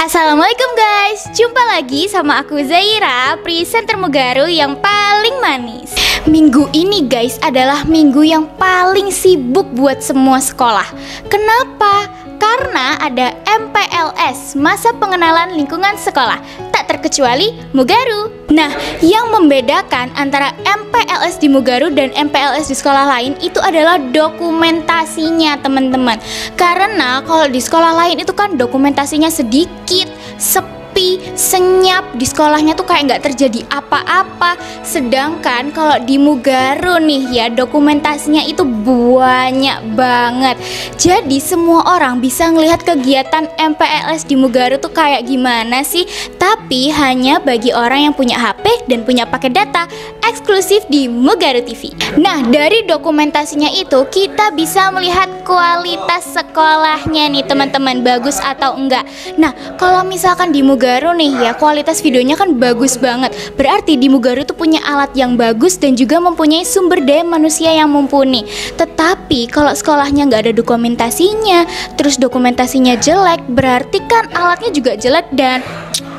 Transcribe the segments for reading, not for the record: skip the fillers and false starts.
Assalamualaikum guys, jumpa lagi sama aku Zaira, presenter Mugaru yang paling manis. Minggu ini guys adalah minggu yang paling sibuk buat semua sekolah. Kenapa? Karena ada MPLS, masa pengenalan lingkungan sekolah, tak terkecuali Mugaru. Nah, yang membedakan antara MPLS di Mugaru dan MPLS di sekolah lain itu adalah dokumentasinya teman-teman. Karena kalau di sekolah lain itu kan dokumentasinya sedikit, sepi, senyap, di sekolahnya tuh kayak nggak terjadi apa-apa. Sedangkan kalau di Mugaru nih ya, dokumentasinya itu banyak banget. Jadi semua orang bisa ngelihat kegiatan MPLS di Mugaru tuh kayak gimana sih. Tapi hanya bagi orang yang punya HP dan punya paket data eksklusif di Mugaru TV. Nah, dari dokumentasinya itu kita bisa melihat kualitas sekolahnya nih teman-teman, bagus atau enggak. Nah, kalau misalkan di Mugaru nih ya, kualitas videonya kan bagus banget. Berarti di Mugaru tuh punya alat yang bagus dan juga mempunyai sumber daya manusia yang mumpuni. Tetapi kalau sekolahnya nggak ada dokumentasinya, terus dokumentasinya jelek, berarti kan alatnya juga jelek dan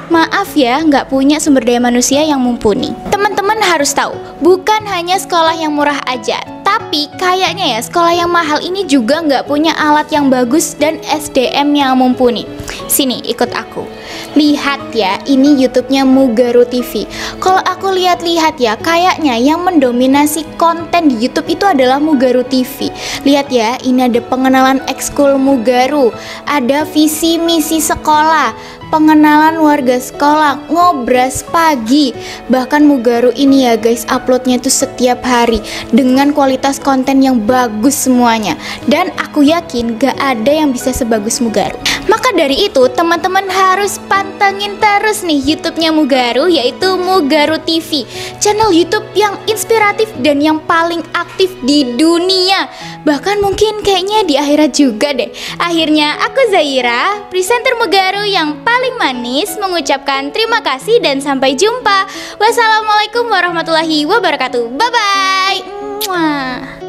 maaf ya, nggak punya sumber daya manusia yang mumpuni. Teman-teman harus tahu, bukan hanya sekolah yang murah aja, tapi kayaknya ya sekolah yang mahal ini juga nggak punya alat yang bagus dan SDM yang mumpuni. Sini, ikut aku. Lihat ya, ini YouTube-nya Mugaru TV. Kalau aku lihat-lihat ya, kayaknya yang mendominasi konten di YouTube itu adalah Mugaru TV. Lihat ya, ini ada pengenalan ekskul Mugaru, ada visi misi sekolah, pengenalan warga sekolah, ngobras pagi. Bahkan Mugaru ini ya guys, uploadnya itu setiap hari dengan kualitas konten yang bagus semuanya. Dan aku yakin gak ada yang bisa sebagus Mugaru. Maka dari itu teman-teman harus pantengin terus nih YouTube-nya Mugaru, yaitu Mugaru TV, channel YouTube yang inspiratif dan yang paling aktif di dunia. Bahkan mungkin kayaknya di akhirat juga deh. Akhirnya aku Zaira, presenter Mugaru yang paling manis, mengucapkan terima kasih dan sampai jumpa. Wassalamualaikum warahmatullahi wabarakatuh. Bye bye. Mwah.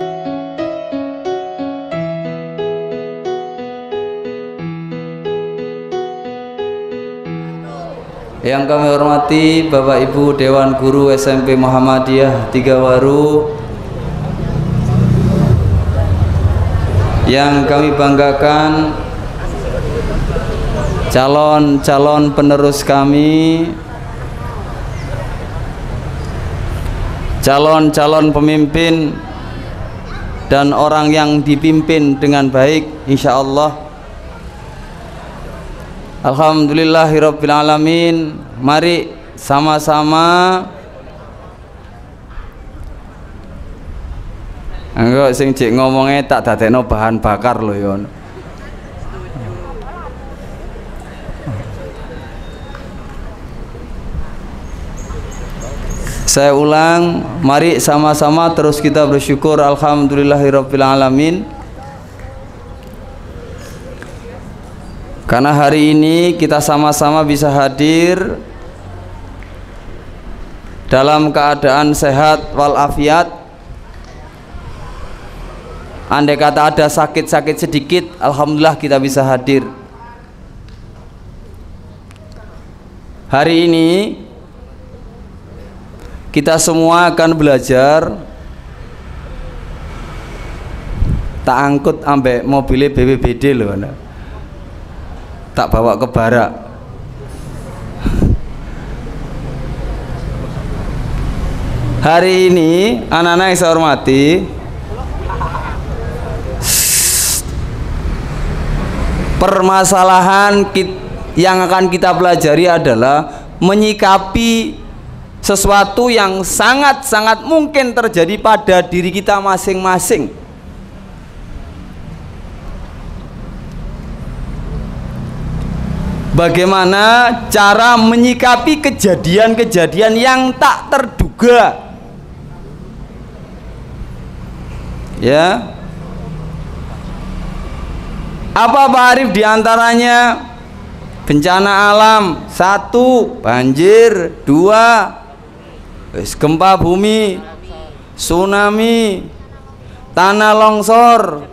Yang kami hormati Bapak Ibu Dewan Guru SMP Muhammadiyah Tigawaru, yang kami banggakan calon-calon penerus kami, calon-calon pemimpin dan orang yang dipimpin dengan baik insya Allah. Alhamdulillahirabbil alamin. Mari sama-sama enggak sing cek ngomongnya tak dadekno bahan bakar lho ya. Saya ulang, mari sama-sama terus kita bersyukur alhamdulillahirabbil alamin. Karena hari ini kita sama-sama bisa hadir dalam keadaan sehat walafiat. Andai kata ada sakit-sakit sedikit, alhamdulillah kita bisa hadir. Hari ini kita semua akan belajar. Tak angkut ambek mobilnya BPBD loh, tak bawa ke barak. Hari ini anak-anak yang saya hormati, permasalahan yang akan kita pelajari adalah menyikapi sesuatu yang sangat-sangat mungkin terjadi pada diri kita masing-masing. Bagaimana cara menyikapi kejadian-kejadian yang tak terduga, ya? Apa Pak Arif diantaranya? Bencana alam, 1 banjir, 2 gempa bumi, tsunami, tanah longsor,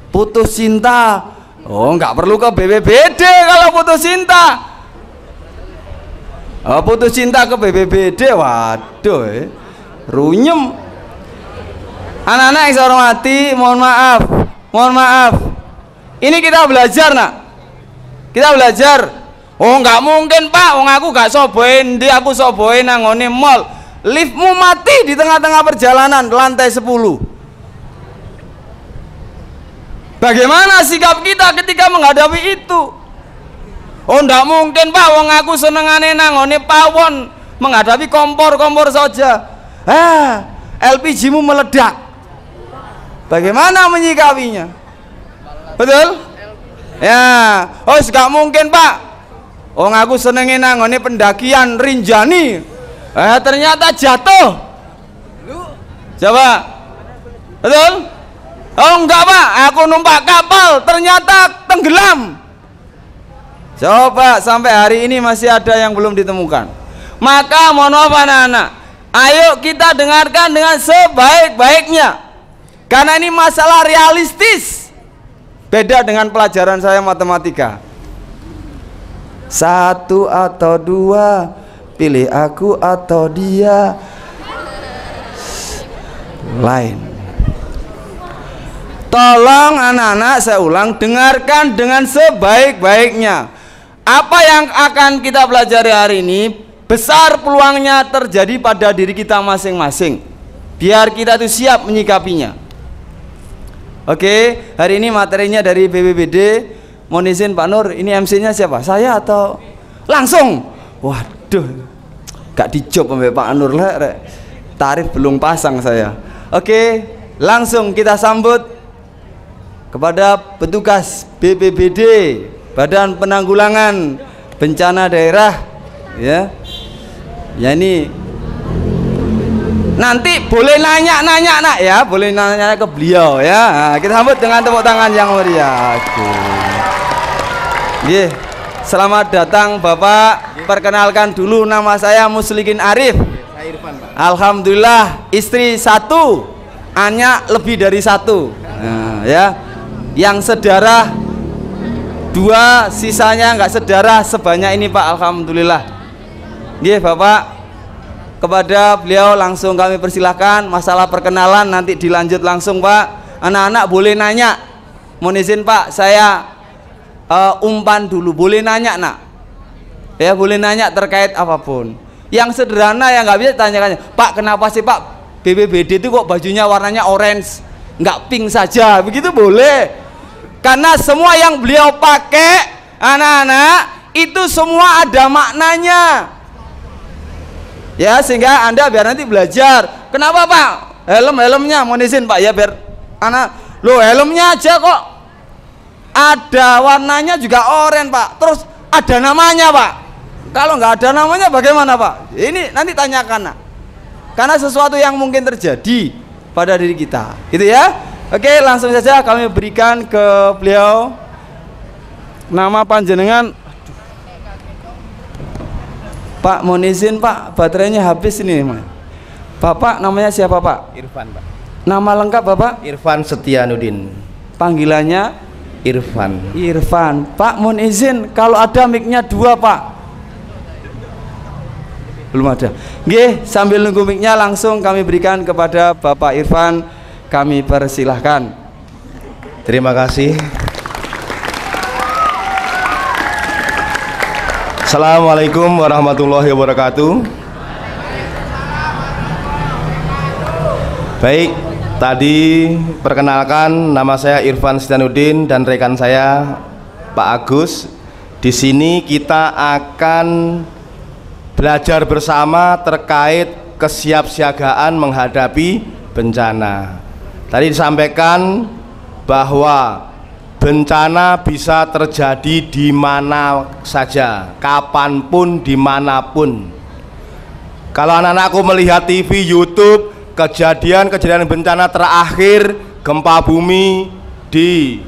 putus cinta, Oh, nggak perlu ke BPBD kalau putus cinta. Oh, putus cinta ke BPBD, waduh, runyem. Anak-anak yang saya hormati, mohon maaf. Ini kita belajar, nak. Kita belajar. Oh, nggak mungkin Pak, wong aku gak soboin, aku soboin nangone mall. Liftmu mati di tengah-tengah perjalanan, lantai 10. Bagaimana sikap kita ketika menghadapi itu? Oh, nggak mungkin Pak, wong aku senengane nangone pawon, menghadapi kompor saja. LPG-mu meledak. Bagaimana menyikapinya? Betul? Ya, oh gak mungkin Pak. Oh, aku senengin nangone pendakian Rinjani. Ternyata jatuh. Coba. Betul? Oh enggak Pak, aku numpak kapal ternyata tenggelam. Coba sampai hari ini masih ada yang belum ditemukan. Maka mohon maaf anak-anak, ayo kita dengarkan dengan sebaik-baiknya. Karena ini masalah realistis. Beda dengan pelajaran saya matematika. 1 atau 2, pilih aku atau dia. Lain. Tolong anak-anak, saya ulang, dengarkan dengan sebaik-baiknya. Apa yang akan kita pelajari hari ini besar peluangnya terjadi pada diri kita masing-masing. Biar kita tuh siap menyikapinya. Oke, hari ini materinya dari BPBD. Mohon izin Pak Nur, ini MC-nya siapa? Saya atau langsung? Waduh, gak dijawab sampai Pak Nur lah. Tarif belum pasang saya. Oke, langsung kita sambut kepada petugas BPBD, Badan Penanggulangan Bencana Daerah. Ya ini nanti boleh nanya nak ya, boleh nanya ke beliau ya. Nah, kita sambut dengan tepuk tangan yang meriah. Selamat datang Bapak. Perkenalkan dulu, nama saya Muslikin Arif. Saya Irfan, Pak. Alhamdulillah istri 1, anak lebih dari 1. Nah, ya, yang sedarah 2, sisanya nggak sedarah sebanyak ini Pak. Alhamdulillah. Bapak. Kepada beliau langsung kami persilahkan. Masalah perkenalan nanti dilanjut langsung Pak. Anak-anak boleh nanya. Mohon izin Pak, saya umpan dulu. Boleh nanya nak? Ya boleh nanya terkait apapun. Yang sederhana yang nggak bisa tanyakannya, Pak kenapa sih Pak BPBD itu kok bajunya warnanya orange, nggak pink saja? Begitu boleh. Karena semua yang beliau pakai anak-anak itu semua ada maknanya. Ya, sehingga Anda biar nanti belajar. Kenapa Pak? Helmnya mohon izin Pak ya, biar anak lo helmnya aja kok ada warnanya juga oranye Pak. Terus ada namanya Pak. Kalau nggak ada namanya bagaimana Pak? Ini nanti tanyakan nak. Karena sesuatu yang mungkin terjadi pada diri kita. Gitu ya. Oke, langsung saja kami berikan ke beliau. Nama panjenengan. Pak, mohon izin Pak, baterainya habis ini. Bapak namanya siapa Pak? Irfan Pak. Nama lengkap Bapak? Irfan Setianudin. Panggilannya? Irfan. Irfan. Pak, mohon izin, kalau ada mic-nya 2 Pak. Belum ada. Sambil nunggu mic-nya langsung kami berikan kepada Bapak Irfan. Kami persilahkan. Terima kasih. Assalamualaikum warahmatullahi wabarakatuh. Baik, tadi perkenalkan nama saya Irfan Setianudin dan rekan saya Pak Agus. Di sini kita akan belajar bersama terkait kesiapsiagaan menghadapi bencana. Tadi disampaikan bahwa bencana bisa terjadi di mana saja, kapanpun, dimanapun. Kalau anak-anakku melihat TV, YouTube, kejadian bencana terakhir gempa bumi di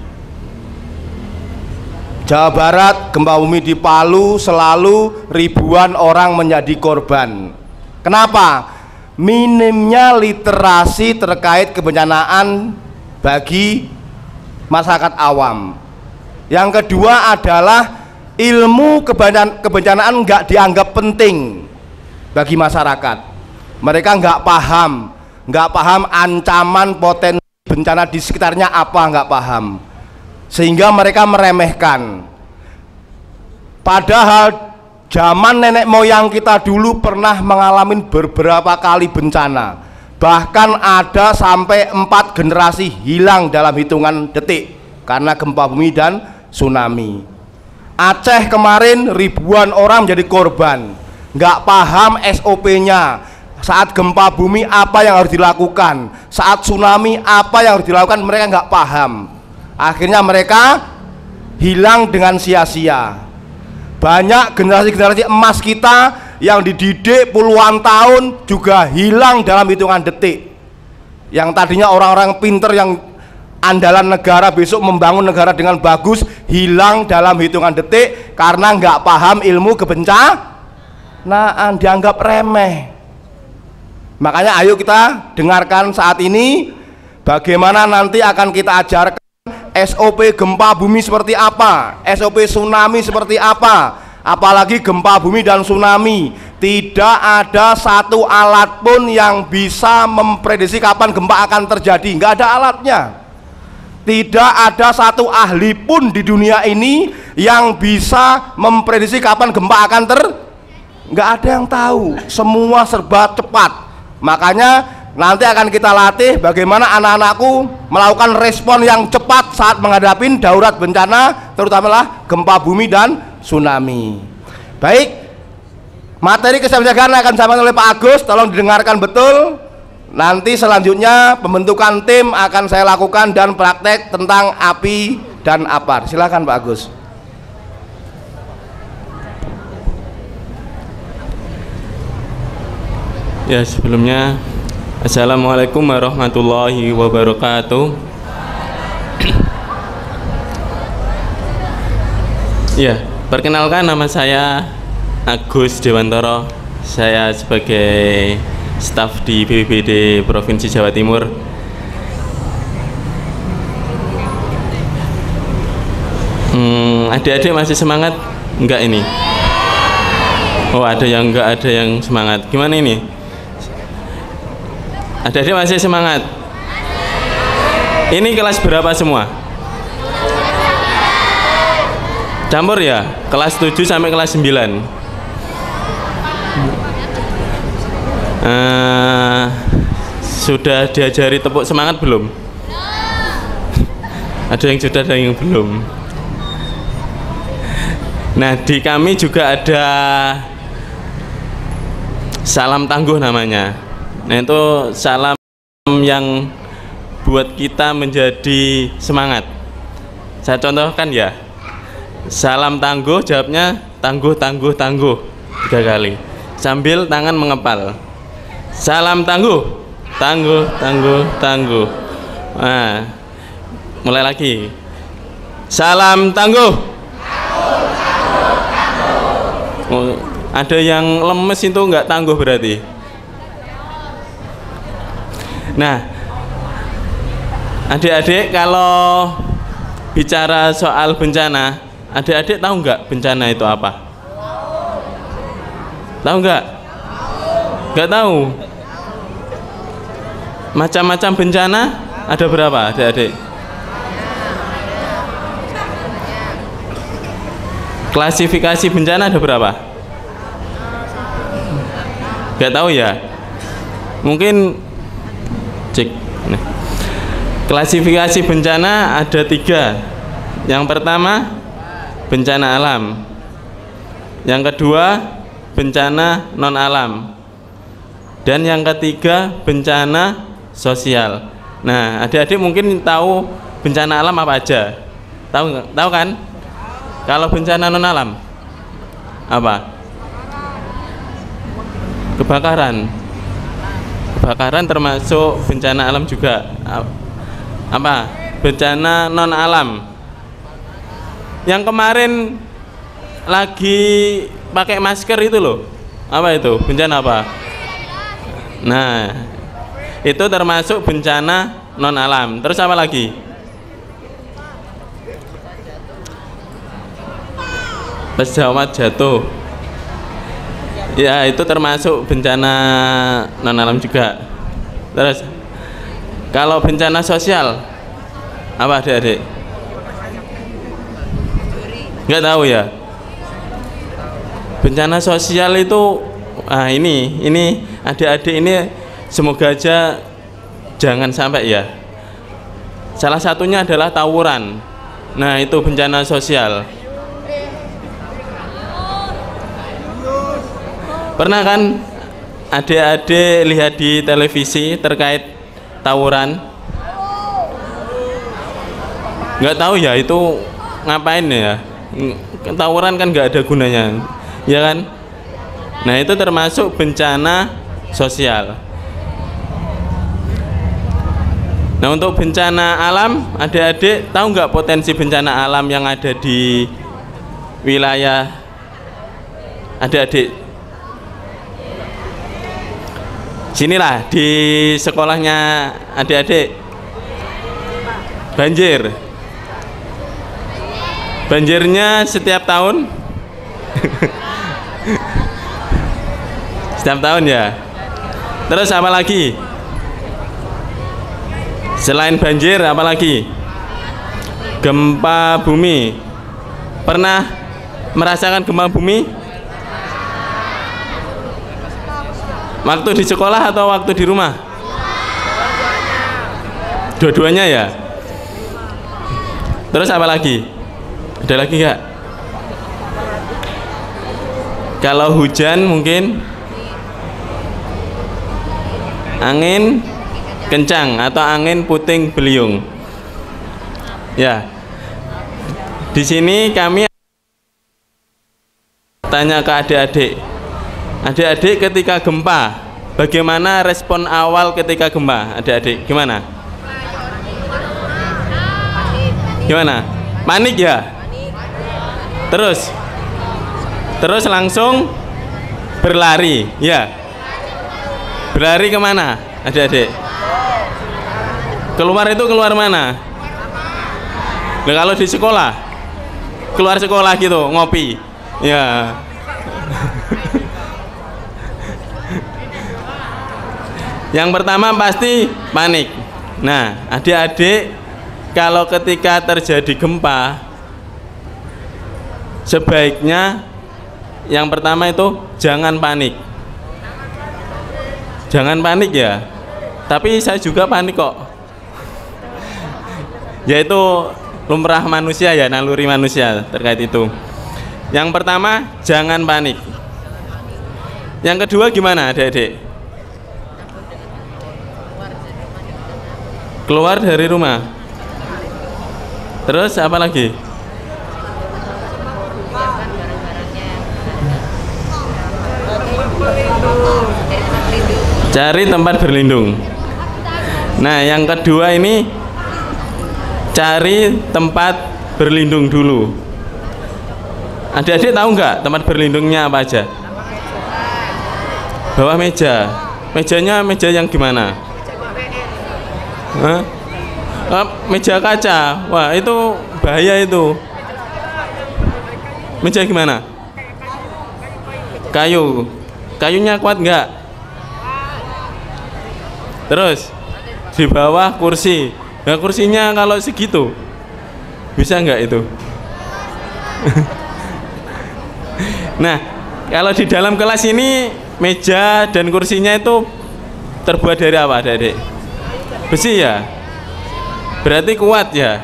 Jawa Barat, gempa bumi di Palu, selalu ribuan orang menjadi korban. Kenapa? Minimnya literasi terkait kebencanaan bagi masyarakat awam. Yang kedua adalah ilmu kebencanaan nggak dianggap penting bagi masyarakat. Mereka nggak paham ancaman potensi bencana di sekitarnya apa, nggak paham, sehingga mereka meremehkan. Padahal zaman nenek moyang kita dulu pernah mengalami beberapa kali bencana, bahkan ada sampai 4 generasi hilang dalam hitungan detik karena gempa bumi dan tsunami. Aceh kemarin ribuan orang menjadi korban, nggak paham SOP-nya. Saat gempa bumi apa yang harus dilakukan, saat tsunami apa yang harus dilakukan, mereka nggak paham. Akhirnya mereka hilang dengan sia-sia. Banyak generasi-generasi emas kita yang dididik puluhan tahun juga hilang dalam hitungan detik. Yang tadinya orang-orang pinter yang andalan negara, besok membangun negara dengan bagus, hilang dalam hitungan detik karena nggak paham ilmu kebencanaan, dianggap remeh. Makanya ayo kita dengarkan saat ini bagaimana nanti akan kita ajarkan SOP gempa bumi seperti apa, SOP tsunami seperti apa. Apalagi gempa bumi dan tsunami, tidak ada satu alat pun yang bisa memprediksi kapan gempa akan terjadi, nggak ada alatnya. Tidak ada satu ahli pun di dunia ini yang bisa memprediksi kapan gempa akan nggak ada yang tahu, semua serba cepat. Makanya nanti akan kita latih bagaimana anak-anakku melakukan respon yang cepat saat menghadapi darurat bencana, terutama gempa bumi dan tsunami. Baik, materi kesiapsiagaan akan disampaikan oleh Pak Agus, tolong didengarkan betul. Nanti selanjutnya pembentukan tim akan saya lakukan dan praktek tentang api dan APAR. Silakan Pak Agus. Ya, sebelumnya Assalamualaikum warahmatullahi wabarakatuh. Ya, perkenalkan, nama saya Agus Dewantoro. Saya sebagai staf di BPBD Provinsi Jawa Timur. Adik-adik masih semangat enggak ini? Oh, ada yang enggak, ada yang semangat. Gimana ini? Adik-adik masih semangat? Ini kelas berapa semua? Campur ya? Kelas 7 sampai kelas 9. Sudah diajari tepuk semangat belum? Ada yang sudah, ada yang belum. Nah, di kami juga ada salam tangguh namanya. Nah, itu salam yang buat kita menjadi semangat. Saya contohkan ya. Salam tangguh, jawabnya tangguh, tangguh, tangguh 3 kali sambil tangan mengepal. Salam tangguh, tangguh, tangguh, tangguh. Nah, mulai lagi. Salam tangguh. Oh, ada yang lemes itu nggak tangguh berarti. Nah, adik-adik kalau bicara soal bencana, adik-adik tahu nggak bencana itu apa? Tahu nggak? Nggak tahu. Macam-macam bencana ada berapa, adik-adik? Klasifikasi bencana ada berapa? Nggak tahu ya? Mungkin cek. Nah, klasifikasi bencana ada 3. Yang pertama bencana alam, yang kedua bencana non alam, dan yang ketiga bencana sosial. Nah, adik-adik mungkin tahu bencana alam apa aja? Tahu kan? Kalau bencana non alam apa? Kebakaran. Kebakaran termasuk bencana alam juga. Apa? Bencana non alam. Yang kemarin lagi pakai masker itu loh. Apa itu? Bencana apa? Nah, itu termasuk bencana non alam. Terus apa lagi? pesawat jatuh. Ya, itu termasuk bencana non alam juga. Terus kalau bencana sosial apa adik-adik? Nggak tahu ya. Bencana sosial itu ini adik-adik ini semoga aja jangan sampai ya. Salah satunya adalah tawuran. Nah, itu bencana sosial. Pernah kan adik-adik lihat di televisi terkait tawuran? Nggak tahu ya itu ngapain ya? Tawuran kan nggak ada gunanya, ya kan? Nah, itu termasuk bencana sosial. Nah, untuk bencana alam, adik-adik tahu nggak potensi bencana alam yang ada di wilayah adik-adik? Sinilah di sekolahnya adik-adik. Banjir. Banjirnya setiap tahun? Setiap tahun ya. Terus apa lagi? Selain banjir apa lagi? Gempa bumi. Pernah merasakan gempa bumi? Waktu di sekolah atau waktu di rumah? Dua-duanya ya. Terus apa lagi? Ada lagi nggak? Kalau hujan mungkin angin kencang atau angin puting beliung. Ya. Di sini kami tanya ke adik-adik. Adik-adik ketika gempa, bagaimana respon awal ketika gempa? Adik-adik, gimana? Gimana? Panik ya? Terus langsung berlari, ya? Berlari kemana, adik-adik? Keluar itu keluar mana? Nah, kalau di sekolah, keluar sekolah gitu, ngopi, ya. Yang pertama pasti panik. Nah, adik-adik kalau ketika terjadi gempa, sebaiknya yang pertama itu jangan panik. Jangan panik ya. Tapi saya juga panik kok. Yaitu lumrah manusia ya, naluri manusia terkait itu. Yang pertama jangan panik. Yang kedua gimana adik-adik? Keluar dari rumah. Terus apa lagi? Cari tempat berlindung. Nah, yang kedua ini cari tempat berlindung dulu. Adik-adik tahu nggak tempat berlindungnya apa aja? Bawah meja. Mejanya meja yang gimana? Hah? Meja kaca. Wah, itu bahaya itu. Meja gimana? Kayu. Kayunya kuat nggak? Terus di bawah kursi. Nah, kursinya kalau segitu bisa nggak itu? Nah, kalau di dalam kelas ini meja dan kursinya itu terbuat dari apa, adik-adik? Besi ya? Berarti kuat ya?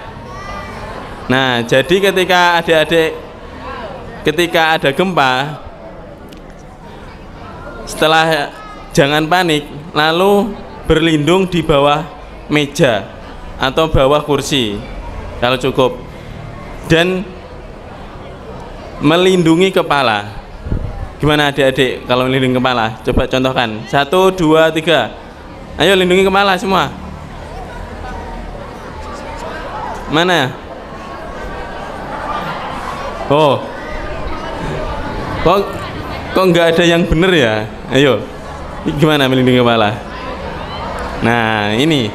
Nah, jadi ketika adik-adik ketika ada gempa, setelah jangan panik, lalu berlindung di bawah meja atau bawah kursi kalau cukup, dan melindungi kepala. Gimana adik-adik kalau melindungi kepala? Coba contohkan. 1, 2, 3. Ayo lindungi kepala semua. Mana? Oh, kok nggak ada yang bener ya? Ayo, gimana melindungi kepala? Nah, ini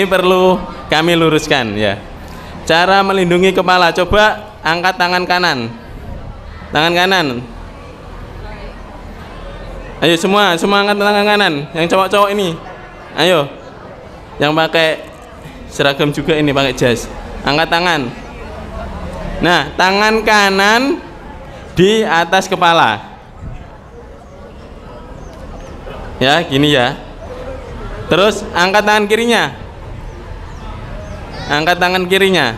perlu kami luruskan ya. Cara melindungi kepala, coba angkat tangan kanan. Tangan kanan. Ayo semua angkat tangan kanan. Yang cowok-cowok ini. Ayo. Yang pakai seragam juga ini, pakai jas. Angkat tangan. Nah, tangan kanan di atas kepala. Ya, gini ya. Terus angkat tangan kirinya. Angkat tangan kirinya.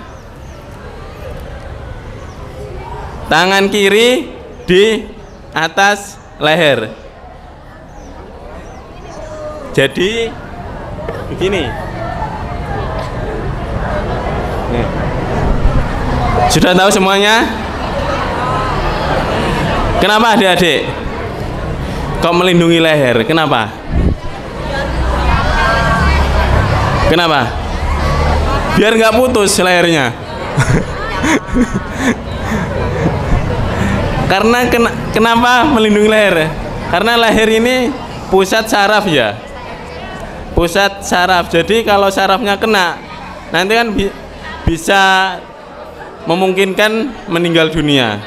Tangan kiri di atas leher. Jadi begini. Nih. Sudah tahu semuanya? Kenapa adik-adik kok melindungi leher? Kenapa? Kenapa? Biar nggak putus lehernya. Karena kenapa melindungi leher? Karena leher ini pusat saraf ya. Pusat saraf. Jadi kalau sarafnya kena, nanti kan bisa memungkinkan meninggal dunia.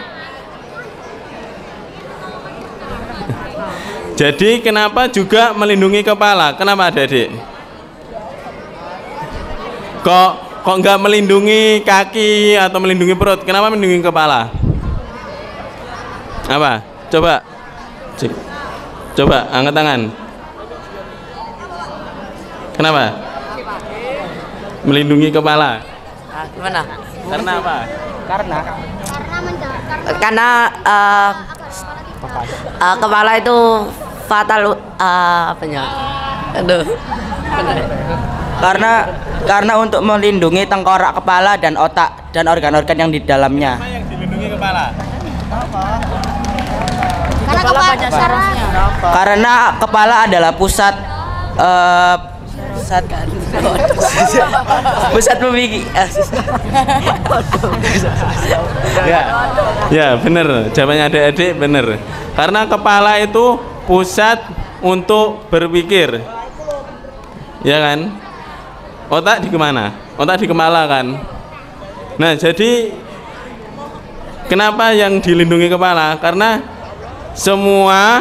Jadi kenapa juga melindungi kepala? Kenapa adik-adik? Kok nggak melindungi kaki atau melindungi perut? Kenapa melindungi kepala? Apa? Coba. Coba angkat tangan. Kenapa? Melindungi kepala. Gimana? Karena apa? Karena kepala itu fatal apanya? Aduh. Karena untuk melindungi tengkorak kepala dan otak dan organ-organ yang di dalamnya. Apa yang dilindungi kepala? Karena kepala banyak sarafnya. Karena kepala adalah pusat pusat pemikir. Ya bener, jawabannya adik-adik bener. Karena kepala itu pusat untuk berpikir, ya kan? Otak di kemana? Otak di kepala kan. Nah jadi kenapa yang dilindungi kepala? Karena semua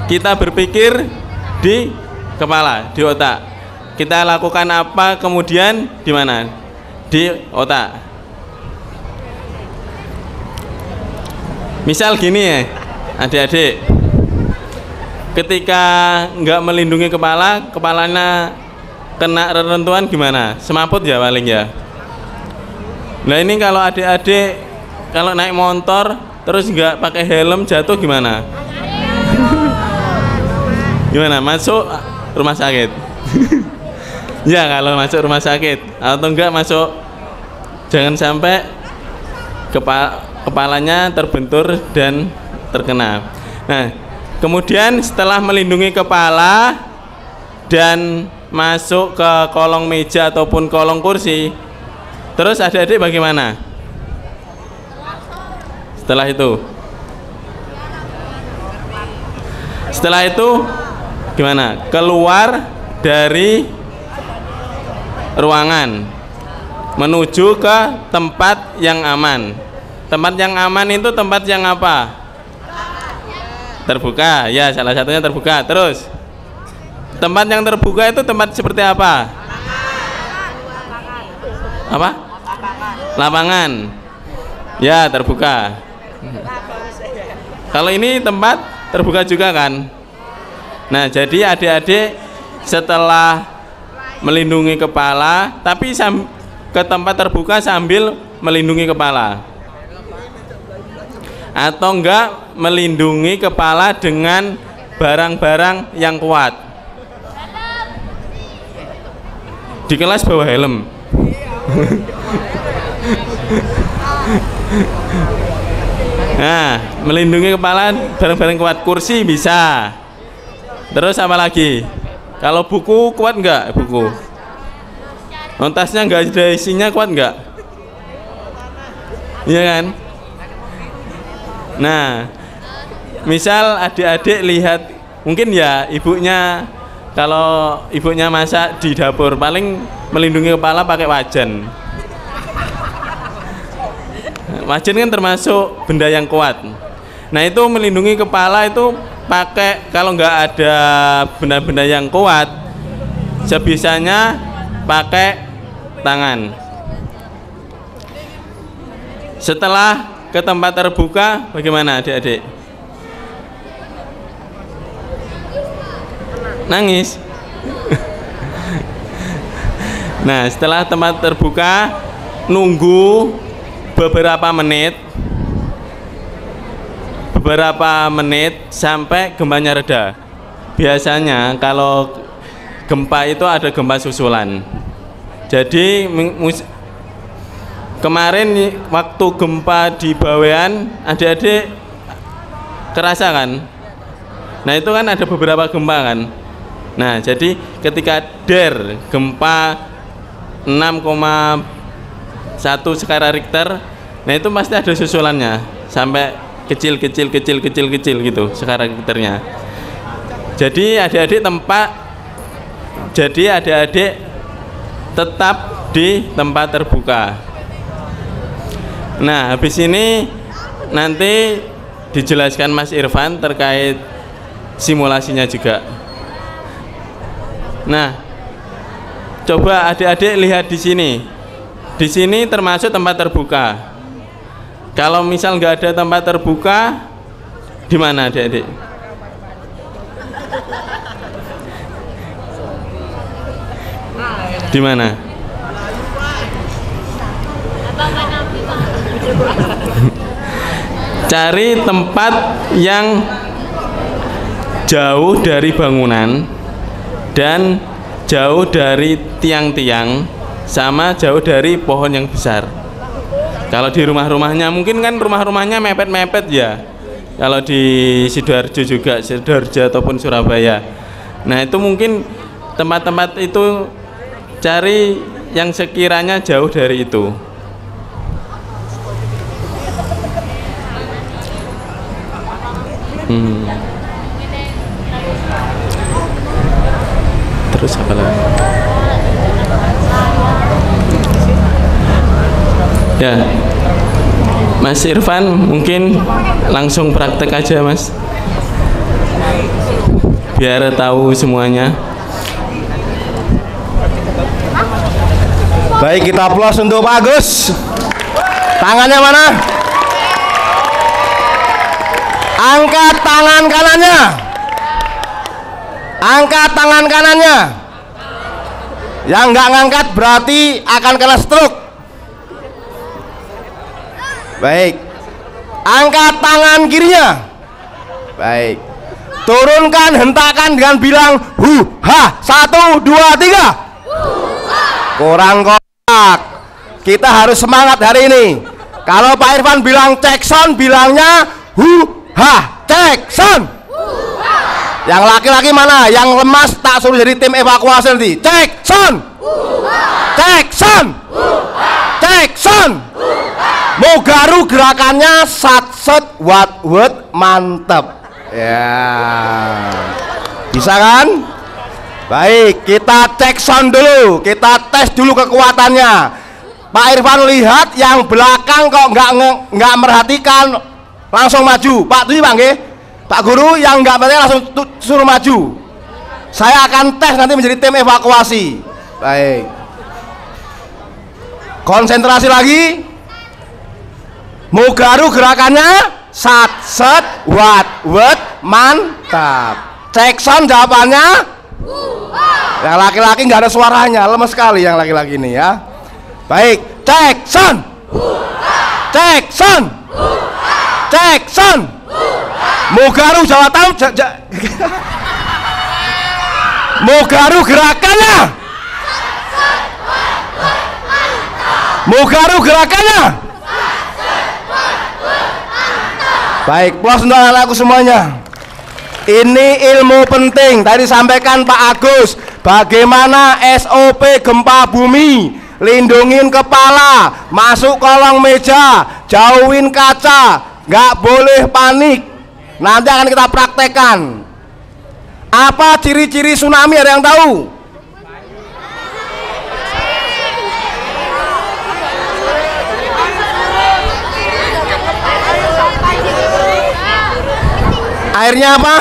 kita berpikir di kepala, di otak. Kita lakukan apa kemudian di mana? Di otak. Misal gini ya, adik-adik, ketika nggak melindungi kepala, kepalanya kena reruntuhan gimana? Semaput ya paling ya. Nah ini kalau adik-adik kalau naik motor terus nggak pakai helm jatuh gimana? Gimana? Masuk rumah sakit? Ya kalau masuk rumah sakit atau enggak masuk, jangan sampai kepalanya terbentur dan terkena. Nah kemudian setelah melindungi kepala dan masuk ke kolong meja ataupun kolong kursi, terus adik-adik bagaimana? Setelah itu gimana? Keluar dari ruangan menuju ke tempat yang aman. Tempat yang aman itu tempat yang apa? Terbuka, ya salah satunya terbuka. Terus tempat yang terbuka itu tempat seperti apa? Apa? Lapangan. Ya terbuka. Kalau ini tempat terbuka juga kan? Nah jadi adik-adik setelah melindungi kepala tapi ke tempat terbuka sambil melindungi kepala, atau enggak melindungi kepala dengan barang-barang yang kuat. Di kelas bawa helm. Nah melindungi kepala barang-barang kuat, kursi bisa. Terus apa lagi? Kalau buku kuat enggak? Buku tasnya enggak ada isinya, kuat enggak? Iya kan? Nah misal adik-adik lihat, mungkin ya ibunya, kalau ibunya masak di dapur paling melindungi kepala pakai wajan. wajan kan termasuk benda yang kuat. Nah itu melindungi kepala itu pakai, kalau nggak ada benda-benda yang kuat, sebisanya pakai tangan. Setelah ke tempat terbuka, bagaimana adik-adik? Nangis. Nah setelah tempat terbuka, nunggu beberapa menit sampai gempanya reda. Biasanya kalau gempa itu ada gempa susulan. Jadi kemarin waktu gempa di Bawean, adik-adik kerasa kan? Nah itu kan ada beberapa gempa kan. Nah jadi ketika gempa 6,1 skala Richter, nah itu pasti ada susulannya sampai kecil gitu skala Richternya. Jadi adik-adik tetap di tempat terbuka. Nah habis ini nanti dijelaskan Mas Irfan terkait simulasinya juga. Nah coba adik-adik lihat di sini. Di sini termasuk tempat terbuka. Kalau misal nggak ada tempat terbuka, di mana adik-adik? Di mana? Cari tempat yang jauh dari bangunan dan jauh dari tiang-tiang, sama jauh dari pohon yang besar. Kalau di rumah-rumahnya, mungkin kan rumah-rumahnya mepet-mepet ya. Kalau di Sidoarjo juga, Sidoarjo ataupun Surabaya. Nah itu mungkin tempat-tempat itu cari yang sekiranya jauh dari itu. Terus apa lagi? Ya, Mas Irfan mungkin langsung praktek aja Mas, biar tahu semuanya. Baik, kita aplaus untuk Pak Agus. Tangannya mana? Angkat tangan kanannya. Angkat tangan kanannya. Yang nggak ngangkat berarti akan kena stroke. Baik. Angkat tangan kirinya. Baik. Turunkan, hentakan dengan bilang hu ha. 1, 2, 3. Kurang kompak. Kita harus semangat hari ini. Kalau Pak Irfan bilang cek sound, bilangnya hu ha, cek sound. Yang laki-laki mana? Yang lemas tak suruh jadi tim evakuasi nanti. Cek sound. Cek sound. Cek sound. Mogaru gerakannya sat-set wat-wet mantep. Ya. Bisa kan? Baik, kita cek sound dulu. Kita tes dulu kekuatannya. Pak Irfan lihat yang belakang kok nggak merhatikan, langsung maju. Pak tuh Pak nggih. Pak Guru yang nggak perhatikan langsung suruh maju. Saya akan tes nanti menjadi tim evakuasi. Baik. Konsentrasi lagi. Mogaru gerakannya sat set wat wet mantap. Cek sound jawabannya. Yang laki-laki nggak ada suaranya, lemes sekali yang laki-laki ini ya. Baik, cek sound. Cek sound. Cek sound. Mogaru Jawa Timur. Mogaru gerakannya. Mogaru gerakannya. Baik, plus untuk anak-anakku semuanya. Ini ilmu penting. Tadi sampaikan Pak Agus, bagaimana SOP gempa bumi. Lindungin kepala, masuk kolong meja, jauhin kaca, nggak boleh panik. Nanti akan kita praktekkan. Apa ciri-ciri tsunami, ada yang tahu? Airnya apa?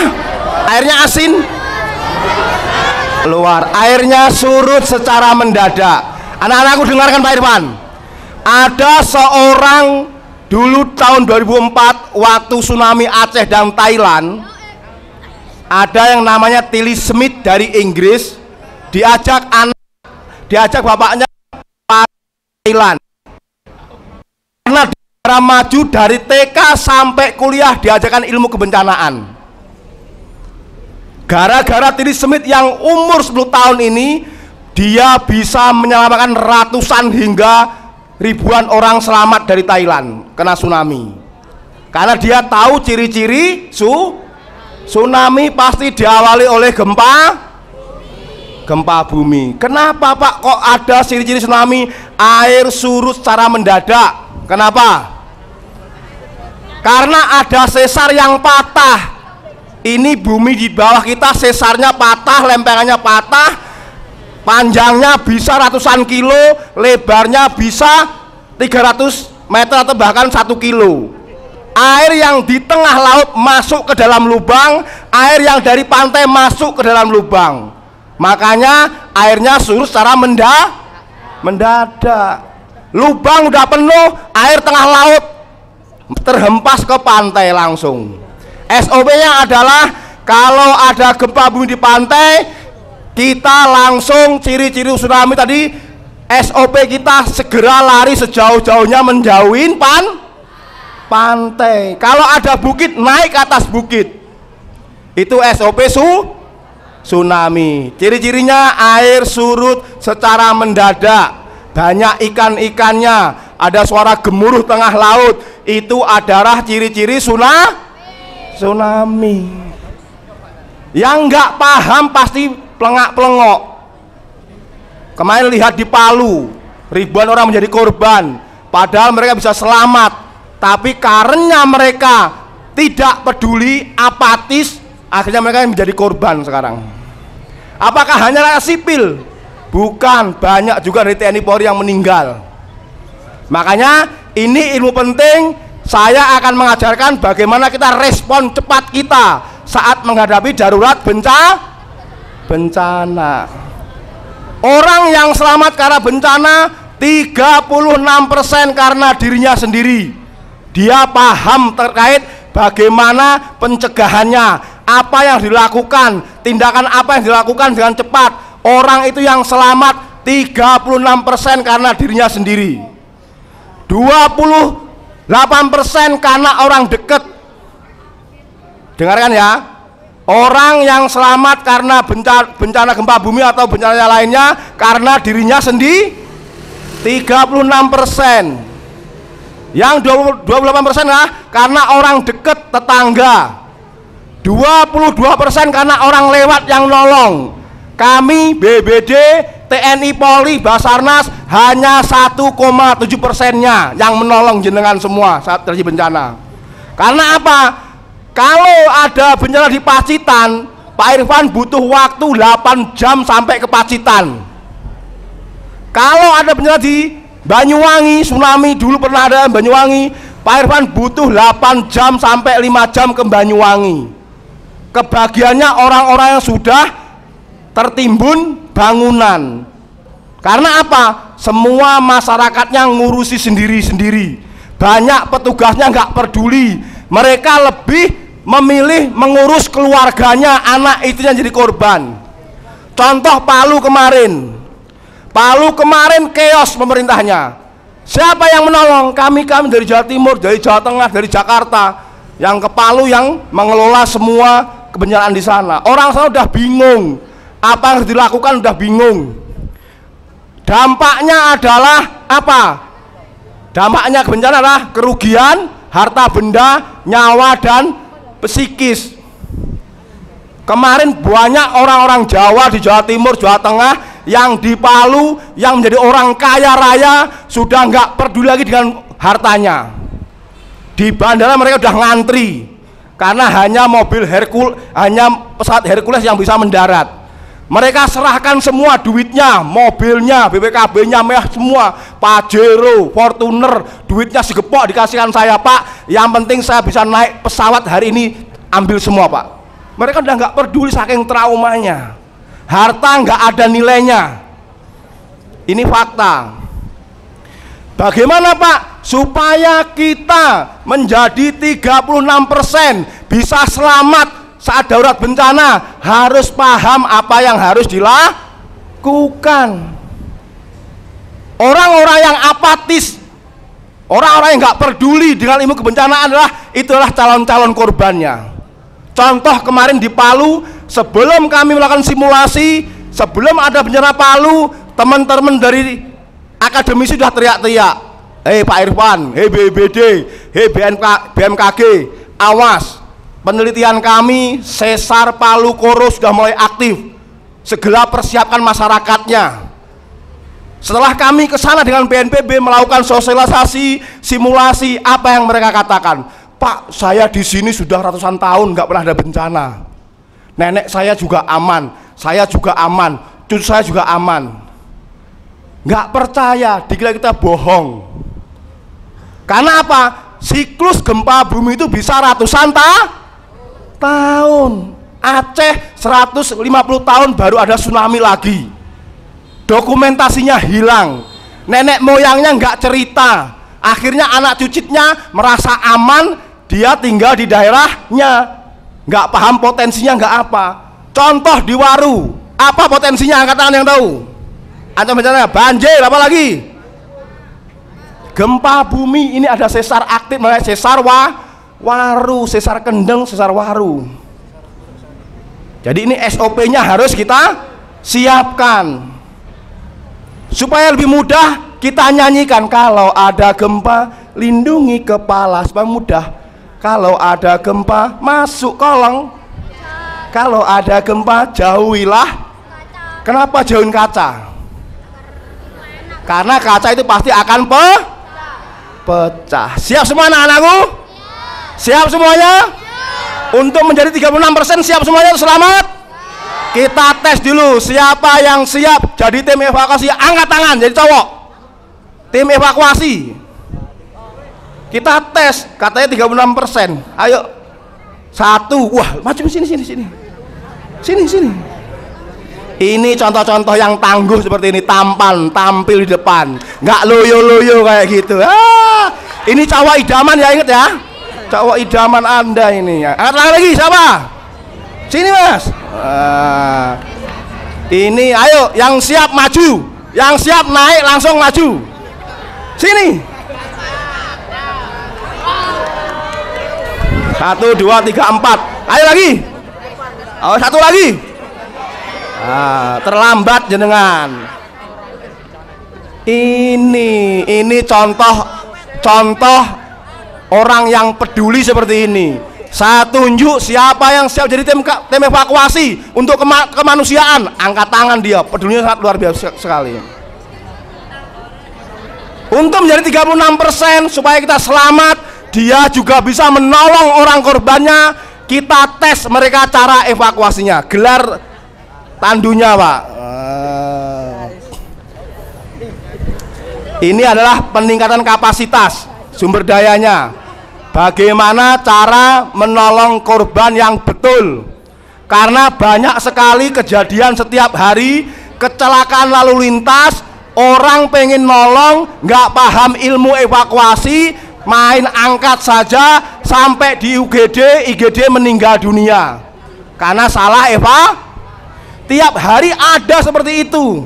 Airnya asin? Keluar. Airnya surut secara mendadak. Anak-anakku dengarkan Pak Irfan. Ada seorang dulu tahun 2004 waktu tsunami Aceh dan Thailand, ada yang namanya Tilly Smith dari Inggris, diajak bapaknya ke Thailand karena dia maju dari TK sampai kuliah diajarkan ilmu kebencanaan. Gara-gara Tilly Smith yang umur 10 tahun ini, dia bisa menyelamatkan ratusan hingga ribuan orang selamat dari Thailand kena tsunami. Karena dia tahu ciri-ciri tsunami pasti diawali oleh gempa bumi. Kenapa Pak kok ada ciri-ciri tsunami? Air surut secara mendadak. Kenapa? Karena ada sesar yang patah. Ini bumi di bawah kita sesarnya patah, lempengannya patah, panjangnya bisa ratusan kilo, lebarnya bisa 300 meter atau bahkan 1 kilo. Air yang di tengah laut masuk ke dalam lubang, air yang dari pantai masuk ke dalam lubang. Makanya airnya surut secara mendadak. Lubang udah penuh, air tengah laut terhempas ke pantai langsung. SOP-nya adalah kalau ada gempa bumi di pantai, kita langsung ciri-ciri tsunami tadi, SOP kita segera lari sejauh-jauhnya menjauhin pantai. Kalau ada bukit, naik ke atas bukit. Itu SOP tsunami. Ciri-cirinya air surut secara mendadak, banyak ikan-ikannya, ada suara gemuruh tengah laut. Itu adalah ciri-ciri tsunami. Yang nggak paham pasti pelengak-pelengok. Kemarin lihat di Palu, ribuan orang menjadi korban, padahal mereka bisa selamat, tapi karena mereka tidak peduli, apatis, akhirnya mereka menjadi korban sekarang. Apakah hanya rakyat sipil? Bukan, banyak juga dari TNI Polri yang meninggal. Makanya ini ilmu penting. Saya akan mengajarkan bagaimana kita respon cepat kita saat menghadapi darurat bencana. Orang yang selamat karena bencana 36% karena dirinya sendiri. Dia paham terkait bagaimana pencegahannya, apa yang dilakukan, tindakan apa yang dilakukan dengan cepat. Orang itu yang selamat 36% karena dirinya sendiri. 8% karena orang dekat. Dengarkan ya, orang yang selamat karena bencana gempa bumi atau bencana lainnya karena dirinya sendiri 36%. Yang 28% lah karena orang dekat, tetangga. 22% karena orang lewat yang nolong. Kami BBD, TNI Polri, Basarnas hanya 1,7%-nya yang menolong jenengan semua saat terjadi bencana. Karena apa? Kalau ada bencana di Pacitan, Pak Irfan butuh waktu 8 jam sampai ke Pacitan. Kalau ada bencana di Banyuwangi, tsunami dulu pernah ada di Banyuwangi, Pak Irfan butuh 8 jam sampai 5 jam ke Banyuwangi. Kebagiannya orang-orang yang sudah tertimbun bangunan. Karena apa? Semua masyarakatnya ngurusi sendiri-sendiri. Banyak petugasnya nggak peduli. Mereka lebih memilih mengurus keluarganya, anak istrinya jadi korban. Contoh Palu kemarin. Palu kemarin chaos pemerintahnya. Siapa yang menolong? Kami dari Jawa Timur, dari Jawa Tengah, dari Jakarta. Yang ke Palu yang mengelola semua kebencanaan di sana. Orang sana udah bingung. Apa yang harus dilakukan udah bingung. Dampaknya adalah apa? Dampaknya bencana adalah kerugian harta benda, nyawa dan psikis. Kemarin banyak orang-orang Jawa di Jawa Timur, Jawa Tengah yang di Palu yang menjadi orang kaya raya sudah nggak peduli lagi dengan hartanya. Di bandara mereka udah ngantri karena hanya pesawat Hercules yang bisa mendarat. Mereka serahkan semua duitnya, mobilnya, BPKB-nya, semua, Pajero, Fortuner, duitnya segepok dikasihkan saya, Pak. Yang penting saya bisa naik pesawat hari ini ambil semua Pak. Mereka udah nggak peduli saking traumanya. Harta nggak ada nilainya. Ini fakta. Bagaimana Pak supaya kita menjadi 36% bisa selamat saat darurat bencana? Harus paham apa yang harus dilakukan. Orang-orang yang apatis, orang-orang yang nggak peduli dengan ilmu kebencanaan itulah calon-calon korbannya. Contoh kemarin di Palu, sebelum kami melakukan simulasi, sebelum ada bencana Palu, teman-teman dari akademisi sudah teriak-teriak, hei Pak Irfan, hei BBD, hei BMKG, awas, penelitian kami sesar Palu Koro sudah mulai aktif, segera persiapkan masyarakatnya. Setelah kami ke sana dengan BNPB melakukan sosialisasi, simulasi, apa yang mereka katakan? Pak, saya di sini sudah ratusan tahun nggak pernah ada bencana. Nenek saya juga aman, saya juga aman, cucu saya juga aman. Nggak percaya, dikira kita bohong. Karena apa? Siklus gempa bumi itu bisa ratusan tahun. Aceh 150 tahun baru ada tsunami lagi. Dokumentasinya hilang. Nenek moyangnya nggak cerita. Akhirnya anak cucunya merasa aman, dia tinggal di daerahnya, nggak paham potensinya nggak apa. Contoh di Waru, apa potensinya? Angkat tangan yang tahu. Ancaman bencana banjir, apa lagi? Gempa bumi. Ini ada sesar aktif, namanya sesar Waru, sesar Kendeng, sesar Waru. Jadi ini SOP-nya harus kita siapkan. Supaya lebih mudah kita nyanyikan, kalau ada gempa lindungi kepala, supaya mudah. Kalau ada gempa masuk kolong, kalau ada gempa jauhilah. Kenapa jauhin kaca? Karena kaca itu pasti akan pecah. Siap semua anak-anakku? Siap semuanya? Untuk menjadi 36% siap semuanya? Selamat. Kita tes dulu, siapa yang siap jadi tim evakuasi, angkat tangan, jadi cowok. Tim evakuasi. Kita tes, katanya 36%. Ayo. 1, wah, maju sini. Sini. Ini contoh-contoh yang tangguh seperti ini, tampil di depan, nggak loyo-loyo kayak gitu. Ini cowok idaman ya, inget ya. Cowok idaman Anda ini. Angkat tangan lagi, siapa? Sini Mas. Ini ayo yang siap maju, yang siap naik langsung maju. Sini. 1, 2, 3, 4. Ayo lagi. Oh, 1 lagi. Terlambat jenengan. Ini contoh orang yang peduli seperti ini. Saya tunjuk siapa yang siap jadi tim evakuasi untuk kemanusiaan. Angkat tangan dia, pedulinya sangat luar biasa sekali. Untuk menjadi 36% supaya kita selamat, dia juga bisa menolong orang korbannya. Kita tes mereka cara evakuasinya. Gelar tandunya Pak. Ini adalah peningkatan kapasitas sumber dayanya. Bagaimana cara menolong korban yang betul. Karena banyak sekali kejadian setiap hari, kecelakaan lalu lintas, orang pengen nolong, nggak paham ilmu evakuasi, main angkat saja sampai di IGD meninggal dunia. Karena salah tiap hari ada seperti itu.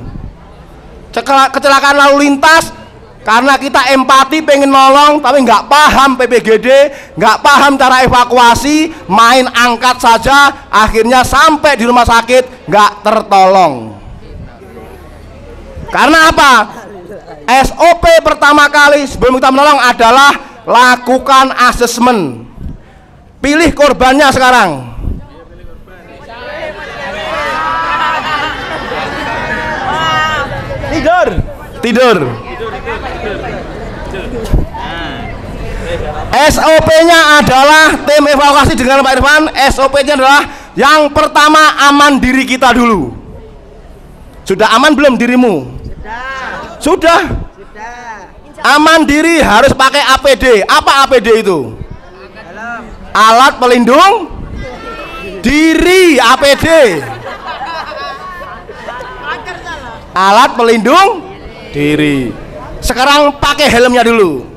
Kecelakaan lalu lintas karena kita empati pengen nolong tapi nggak paham PPGD, nggak paham cara evakuasi, main angkat saja, akhirnya sampai di rumah sakit nggak tertolong. Karena apa? SOP pertama kali sebelum kita menolong adalah lakukan asesmen. Pilih korbannya sekarang. Tidur. SOP-nya adalah tim evakuasi dengan Pak Irfan. SOP-nya adalah yang pertama, aman diri kita dulu. Sudah aman belum dirimu? Sudah. Aman diri harus pakai APD. Apa APD itu? Alat pelindung diri, APD. Alat pelindung diri. Sekarang pakai helmnya dulu.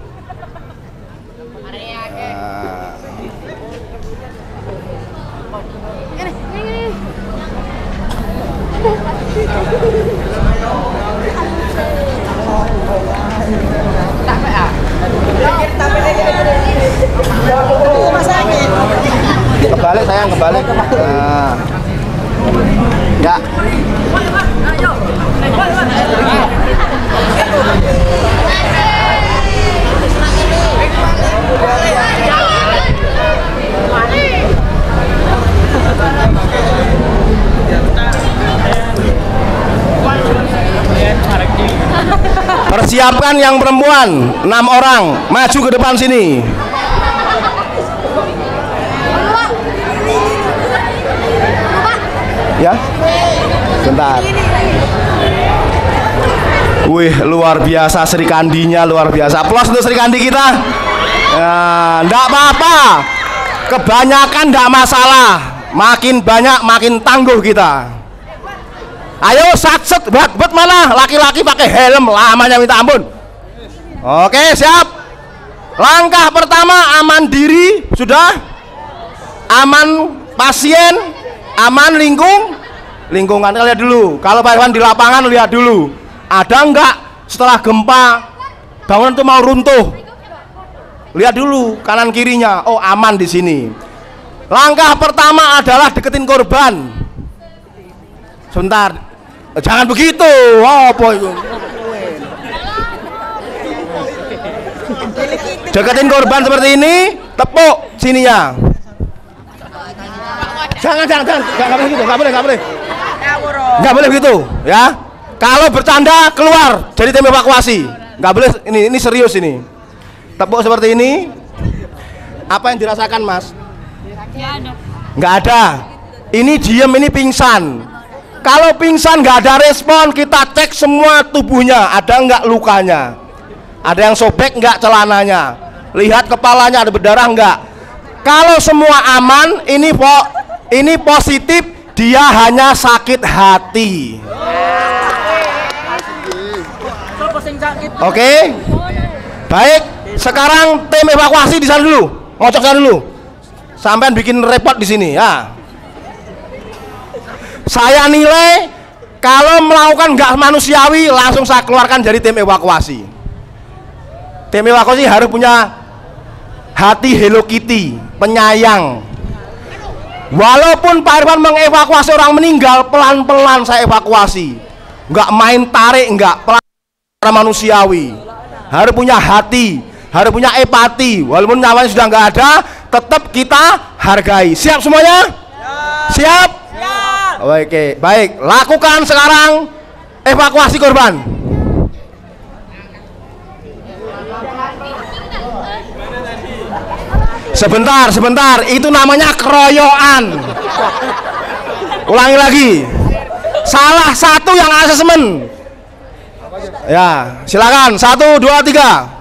Kebalik sayang, kebalik. Nah. Ya. Persiapkan yang perempuan 6 orang maju ke depan sini. Ya, bentar. Wih, luar biasa Sri Kandinya, luar biasa. Aplaus untuk Sri Kandi kita. Ya, enggak apa-apa. Kebanyakan enggak masalah. Makin banyak makin tangguh kita. Ayo satset, bet mana? Laki-laki pakai helm, lamanya minta ampun. Oke, siap. Langkah pertama aman diri, sudah. Aman pasien, aman lingkungan. Lihat dulu. Kalau Pak Irwan di lapangan lihat dulu. Ada enggak setelah gempa bangunan itu mau runtuh? Lihat dulu kanan kirinya. Oh, aman di sini. Langkah pertama adalah deketin korban. Sebentar. Jangan begitu. Apa itu? Deketin korban seperti ini, tepuk sininya. Jangan boleh gitu, nggak boleh gitu, ya. Kalau bercanda keluar jadi tim evakuasi, nggak boleh. Ini serius ini. Tepuk seperti ini. Apa yang dirasakan, Mas? Nggak ada. Ini diem, ini pingsan. Kalau pingsan nggak ada respon, kita cek semua tubuhnya, ada nggak lukanya, ada yang sobek nggak celananya, lihat kepalanya ada berdarah nggak. Kalau semua aman, ini positif, dia hanya sakit hati. Oke, baik. Sekarang tim evakuasi di sana dulu, ngocok sana dulu, sampean bikin repot di sini ya. Saya nilai kalau melakukan nggak manusiawi langsung saya keluarkan dari tim evakuasi. Tim evakuasi harus punya hati Hello Kitty, penyayang. Walaupun Pak Irwan mengevakuasi orang meninggal, pelan-pelan saya evakuasi. Nggak main tarik, nggak, pelan manusiawi. Harus punya hati, harus punya empati. Walaupun nyawanya sudah nggak ada, tetap kita hargai. Siap semuanya? Siap? Oke, baik. Lakukan sekarang evakuasi korban. Sebentar. Itu namanya keroyokan. Ulangi lagi. Salah satu yang asesmen. Ya, silakan. 1, 2, 3.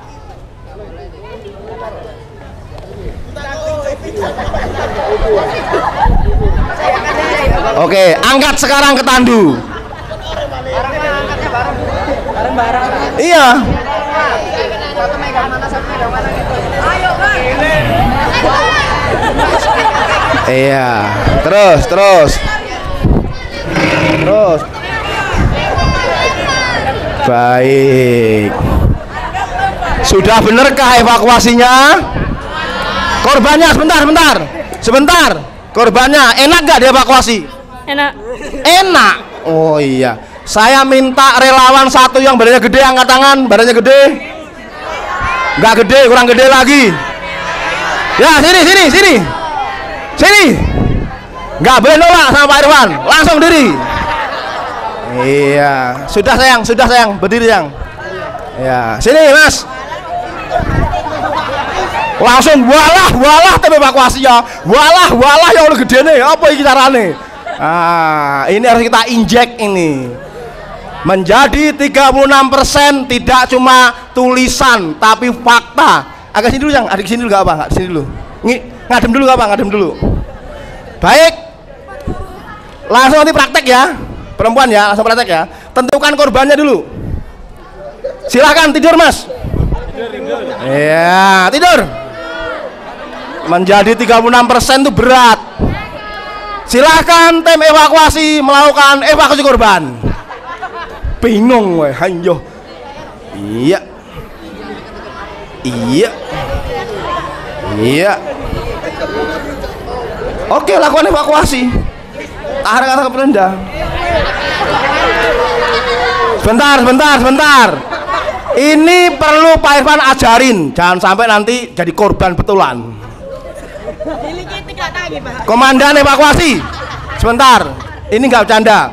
Oke, angkat sekarang ke tandu. Iya. Iya. Terus. Baik. Sudah benarkah evakuasinya? Korbannya sebentar. Korbannya enak gak dievakuasi? Enak. Oh iya. Saya minta relawan satu yang badannya gede, angkat tangan. Badannya gede. Nggak gede, kurang gede lagi. Ya, sini. Nggak boleh nolak sama Pak Irwan. Langsung diri. Iya. Sudah sayang. Berdiri sayang. Ya, sini Mas. Langsung walah tim evakuasi ya. Walah ya udah gede nih. Apa ini carane? Ini harus kita injek ini. Menjadi 36% tidak cuma tulisan tapi fakta. Agak sini dulu yang, adik sini dulu gak apa, nggak sini dulu. Ngadem dulu gak apa, ngadem dulu. Baik, Langsung nanti praktek ya, perempuan ya, langsung praktek ya. Tentukan korbannya dulu. Silahkan tidur mas. Iya, tidur. Menjadi 36% itu berat. Silahkan tim evakuasi melakukan evakuasi korban. Bingung weh, ayo. Iya. Iya. Iya. Oke, lakukan evakuasi. Tahan kata perendah. Sebentar. Ini perlu Pak Irfan ajarin, jangan sampai nanti jadi korban betulan. Komandan evakuasi. Sebentar. Ini nggak bercanda.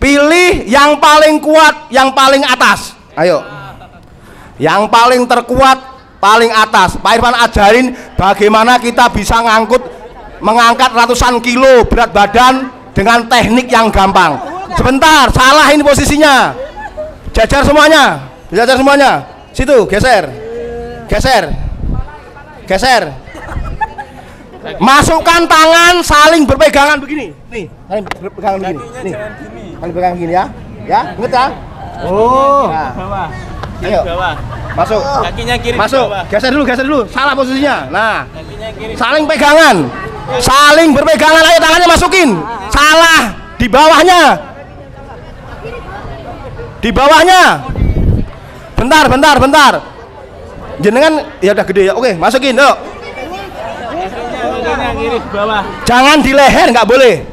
Pilih yang paling kuat, yang paling atas. Ayo. Yang paling terkuat, paling atas. Pak Irfan ajarin bagaimana kita bisa mengangkat ratusan kilo berat badan dengan teknik yang gampang. Sebentar, salah ini posisinya. Jajar semuanya. Situ, geser. Masukkan tangan saling berpegangan begini. Nih, saling berpegangan begini. Nih. Saling berpegangan begini ya. Ya, ingat ya? Oh. Nah. Ayo. Masuk. Kakinya kiri. Masuk. Bawah. Geser dulu. Salah posisinya. Nah. Kakinya kiri. Saling pegangan. Saling berpegangan, ayo tangannya masukin. Salah di bawahnya. Bentar. Jenengan ya udah gede ya. Oke, masukin, yuk. Kiri bawah. Jangan di leher, nggak boleh.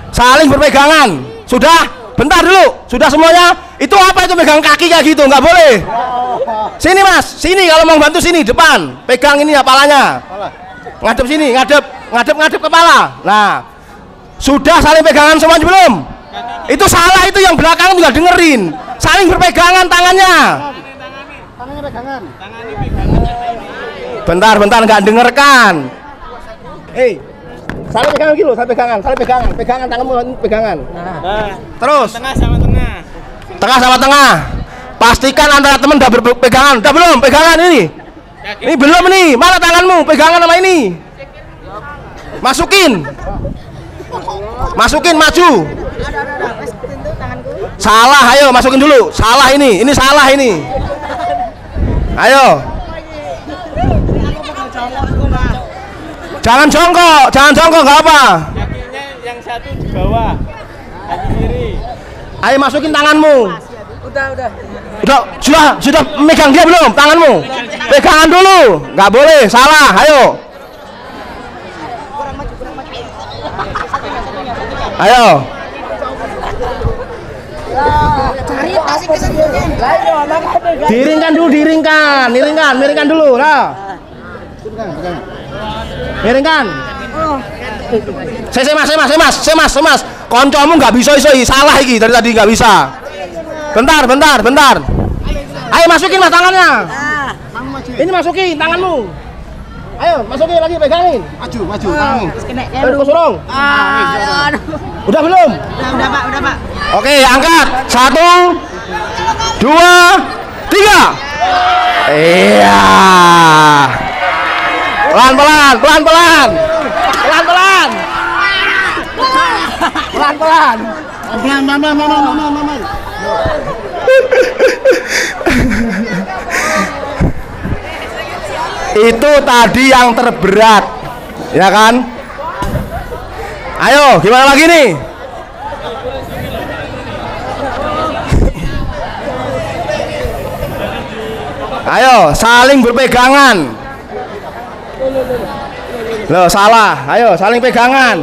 Saling berpegangan. Sudah? Bentar dulu. Sudah semuanya? Itu apa itu pegang kaki kayak gitu? Nggak boleh. Sini mas, sini kalau mau bantu sini depan. Pegang ini kepalanya. Ngadep sini, ngadep kepala. Nah, sudah saling pegangan semuanya belum? Itu salah, itu yang belakang juga dengerin. Saling berpegangan tangannya. Tangannya pegangan. Bentar, nggak dengerkan. Hei, saling pegangan gitu, saling pegangan tanganmu, pegangan. Nah. Terus. Tengah sama tengah. Pastikan antara teman udah berpegangan. Udah belum? Pegangan ini. Ini belum nih. Mana tanganmu? Pegangan sama ini. Masukin maju. Salah, ayo masukin dulu. Salah ini salah ini. Ayo. Jangan jongkok nggak apa. Kakinya yang satu di bawah, kaki kiri. Ayo masukin tanganmu. Sudah megang dia belum tanganmu? Pegangan dulu, nggak boleh salah. Ayo. Miringkan dulu. Nah. Miringkan. Mas. Koncomu nggak bisa salah iki dari tadi nggak bisa. Bentar. Ayo masukin mas tangannya. Ini masukin tanganmu. Ayo masukin lagi, pegangin. Maju. Kesurung. Udah belum? Udah pak. Oke, angkat. 1, 2, 3. Iya. Pelan-pelan. Itu tadi yang terberat, ya kan? Ayo, gimana lagi nih? Ayo, saling berpegangan. Loh, salah. Ayo, saling pegangan.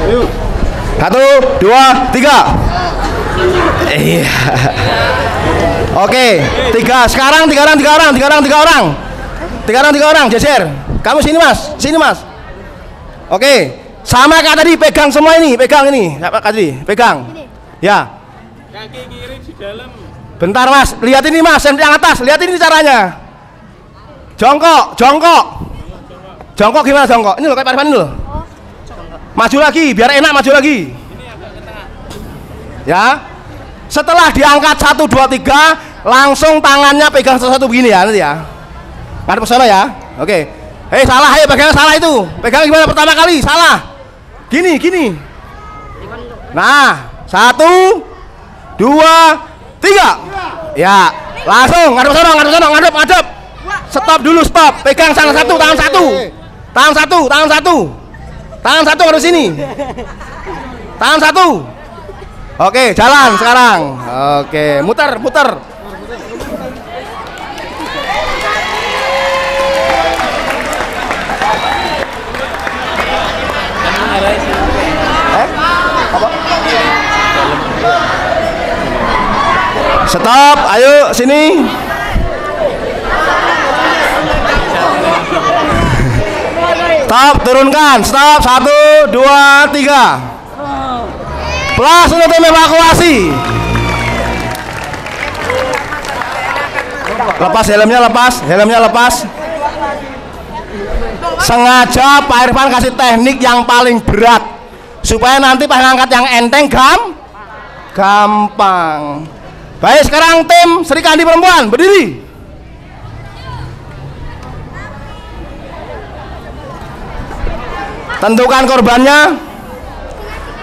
Yuk. 1, 2, 3. Iya. Oke, 3. Sekarang 3 orang. Geser. Kamu sini mas. Oke. Sama kayak tadi, pegang semua ini, pegang. Ya. Kaki kiri di dalam. Bentar mas, lihat ini mas, yang atas, lihat ini caranya. Jongkok. Jongkok gimana jongkok? Ini loh kayak Pak Irfan loh. Maju lagi, biar enak maju lagi. Ya. Setelah diangkat 1, 2, 3, langsung tangannya pegang satu-satu begini ya nanti ya. Ngadep ke sana ya. Oke. Hei, salah, ayo pegang salah itu. Pegang gimana pertama kali? Salah. Gini, gini. Nah, 1, 2, 3. Ya, langsung ngadep ke sana, ngadep ke sana, ngadep, ngadep. Stop dulu, stop. Pegang salah satu, tangan satu. Tangan satu, tangan satu. Tangan satu harus sini. Tangan satu. Oke, jalan sekarang. Oke, muter, muter. Apa? Stop, ayo sini. Stop, turunkan. Stop, 1, 2, 3. Plus untuk tim evakuasi. Lepas helmnya, lepas. Helmnya lepas. Sengaja Pak Irfan kasih teknik yang paling berat supaya nanti pas ngangkat yang enteng gampang. Baik, sekarang tim Sri Kandi perempuan berdiri. Tentukan korbannya.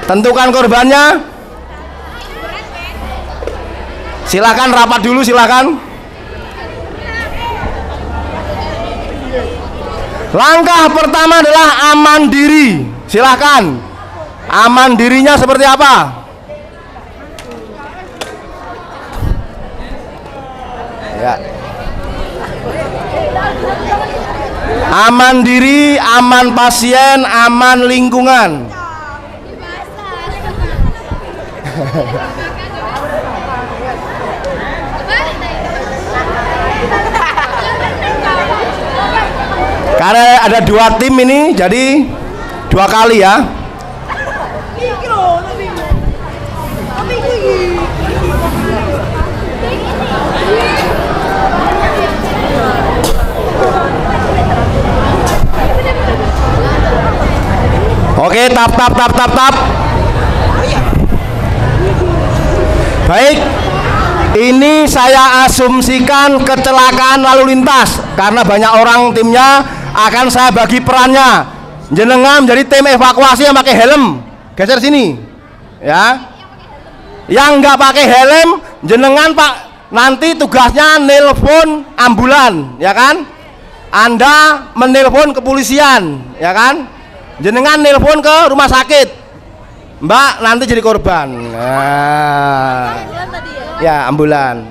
Tentukan korbannya. Silakan rapat dulu, silakan. Langkah pertama adalah aman diri. Silakan. Aman dirinya seperti apa? Ya. Aman diri, aman pasien, aman lingkungan. Karena ada 2 tim ini, jadi 2 kali ya. Oke, tap. Baik, ini saya asumsikan kecelakaan lalu lintas karena banyak orang timnya, akan saya bagi perannya. Jenengan menjadi tim evakuasi yang pakai helm, geser sini ya. Yang nggak pakai helm, jenengan Pak, nanti tugasnya nelpon ambulan ya kan. Anda menelpon kepolisian ya kan. Jenengan nelpon ke rumah sakit, Mbak, nanti jadi korban. Nah, ya ambulan.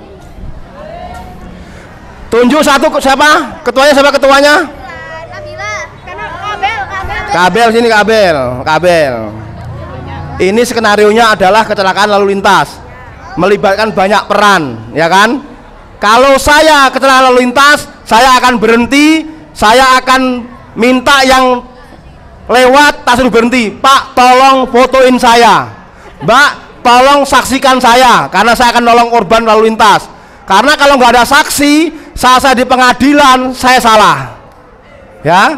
Tunjuk satu siapa? Ketuanya siapa ketuanya? Kabel sini, kabel. Ini skenarionya adalah kecelakaan lalu lintas, melibatkan banyak peran, ya kan? Kalau saya kecelakaan lalu lintas, saya akan berhenti, saya akan minta yang lewat, tak suruh berhenti. Pak, tolong fotoin saya. Mbak, tolong saksikan saya, karena saya akan nolong korban lalu lintas. Karena kalau nggak ada saksi, saya di pengadilan, saya salah. Ya,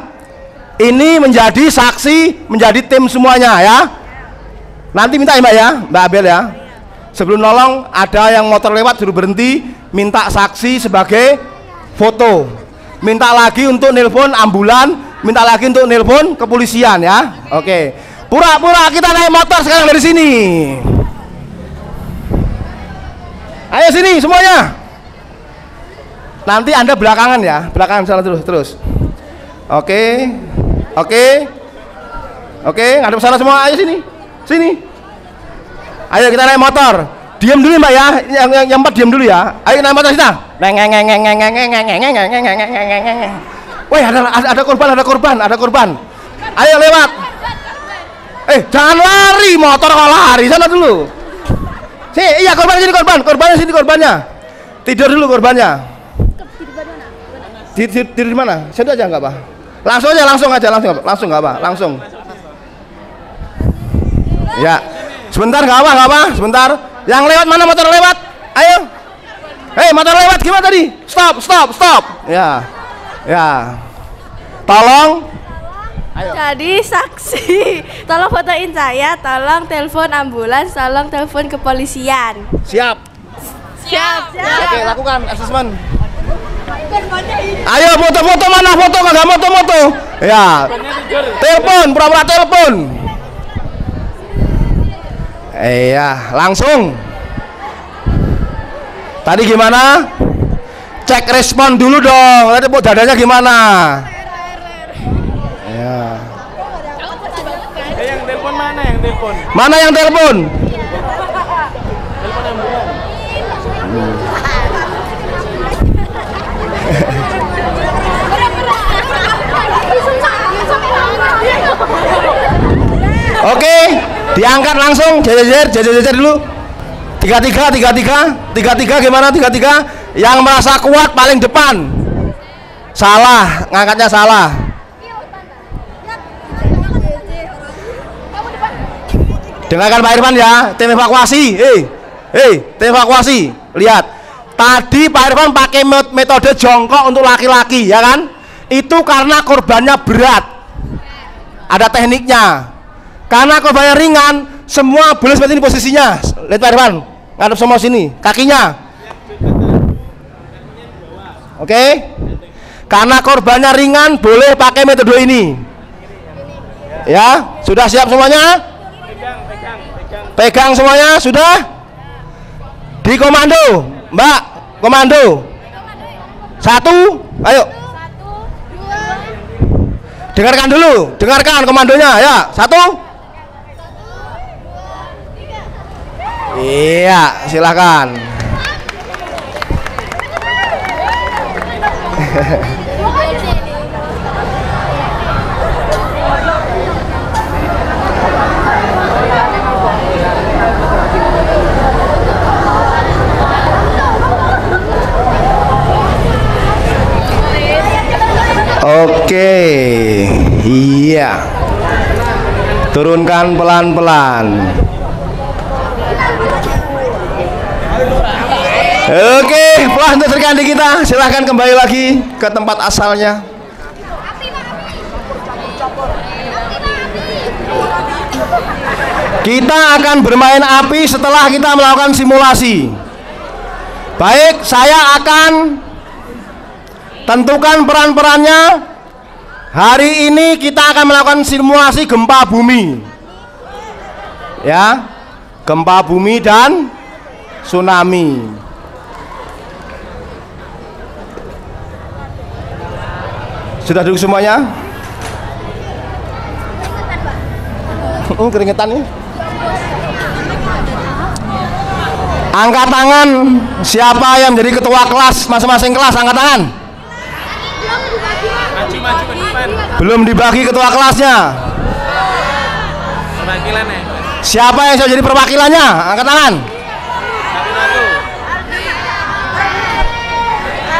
ini menjadi saksi, menjadi tim semuanya ya. Nanti minta ya Mbak ya, Mbak Abel ya. Sebelum nolong, ada yang motor lewat suruh berhenti, minta saksi sebagai foto. Minta lagi untuk nelpon ambulan, minta lagi untuk nelpon kepolisian ya. Oke. Pura-pura kita naik motor sekarang dari sini. Ayo sini semuanya. Nanti Anda belakangan ya, belakangan sana terus. Oke. Ngadep sana semua. Ayo sini. Ayo kita naik motor. Diam dulu Mbak ya. Yang 4 diam dulu ya. Ayo naik motor kita. Woi, ada korban. Ayo lewat. Jangan lari, motor kok lari, sana dulu. Iya korbannya sini korbannya. Tidur dulu korbannya. Tidur di mana? Situ aja enggak apa. Langsung enggak apa. Ya. Sebentar enggak apa. Sebentar. Yang lewat mana motor lewat? Ayo. Motor lewat gimana tadi? Stop. Ya. Tolong Jadi saksi, tolong fotoin saya, tolong telepon ambulans, tolong telepon kepolisian. Siap. Siap. Oke, lakukan asesmen. Ayo foto-foto, mana foto, kagak foto-foto. Ya. Telepon, pura-pura telepon. Iya, langsung. Tadi gimana? Cek respon dulu dong. Tadi dadanya gimana? Ya. Yang telepon mana yang telepon? Mana yang telepon? Oke, diangkat langsung. Jajar dulu. 33 gimana? 33 yang merasa kuat paling depan. Salah, ngangkatnya salah. Dengarkan Pak Irfan ya, tim evakuasi. Tim evakuasi. Lihat, tadi Pak Irfan pakai metode jongkok untuk laki-laki, ya kan? Itu karena korbannya berat. Ada tekniknya. Karena korbannya ringan, semua boleh seperti ini posisinya. Lihat Pak Irfan, ngadep semua sini, kakinya. Oke? Karena korbannya ringan, boleh pakai metode ini. Ya, sudah siap semuanya? Pegang semuanya, sudah? Di komando, Mbak, komando. 1, ayo. Dengarkan dulu, dengarkan komandonya, ya. 1. Iya, silakan. Oke, iya. Turunkan pelan-pelan. Oke, pelan untuk serikandi kita. Silahkan kembali lagi ke tempat asalnya. Kita akan bermain api setelah kita melakukan simulasi. Baik, saya akan tentukan peran-perannya. Hari ini kita akan melakukan simulasi gempa bumi. Ya, gempa bumi dan tsunami. Sudah duduk semuanya? Keringetan nih. Angkat tangan siapa yang menjadi ketua kelas masing-masing kelas, angkat tangan. Maju ke depan. Belum dibagi ketua kelasnya. Perwakilannya. Siapa yang sudah jadi perwakilannya? Angkat tangan.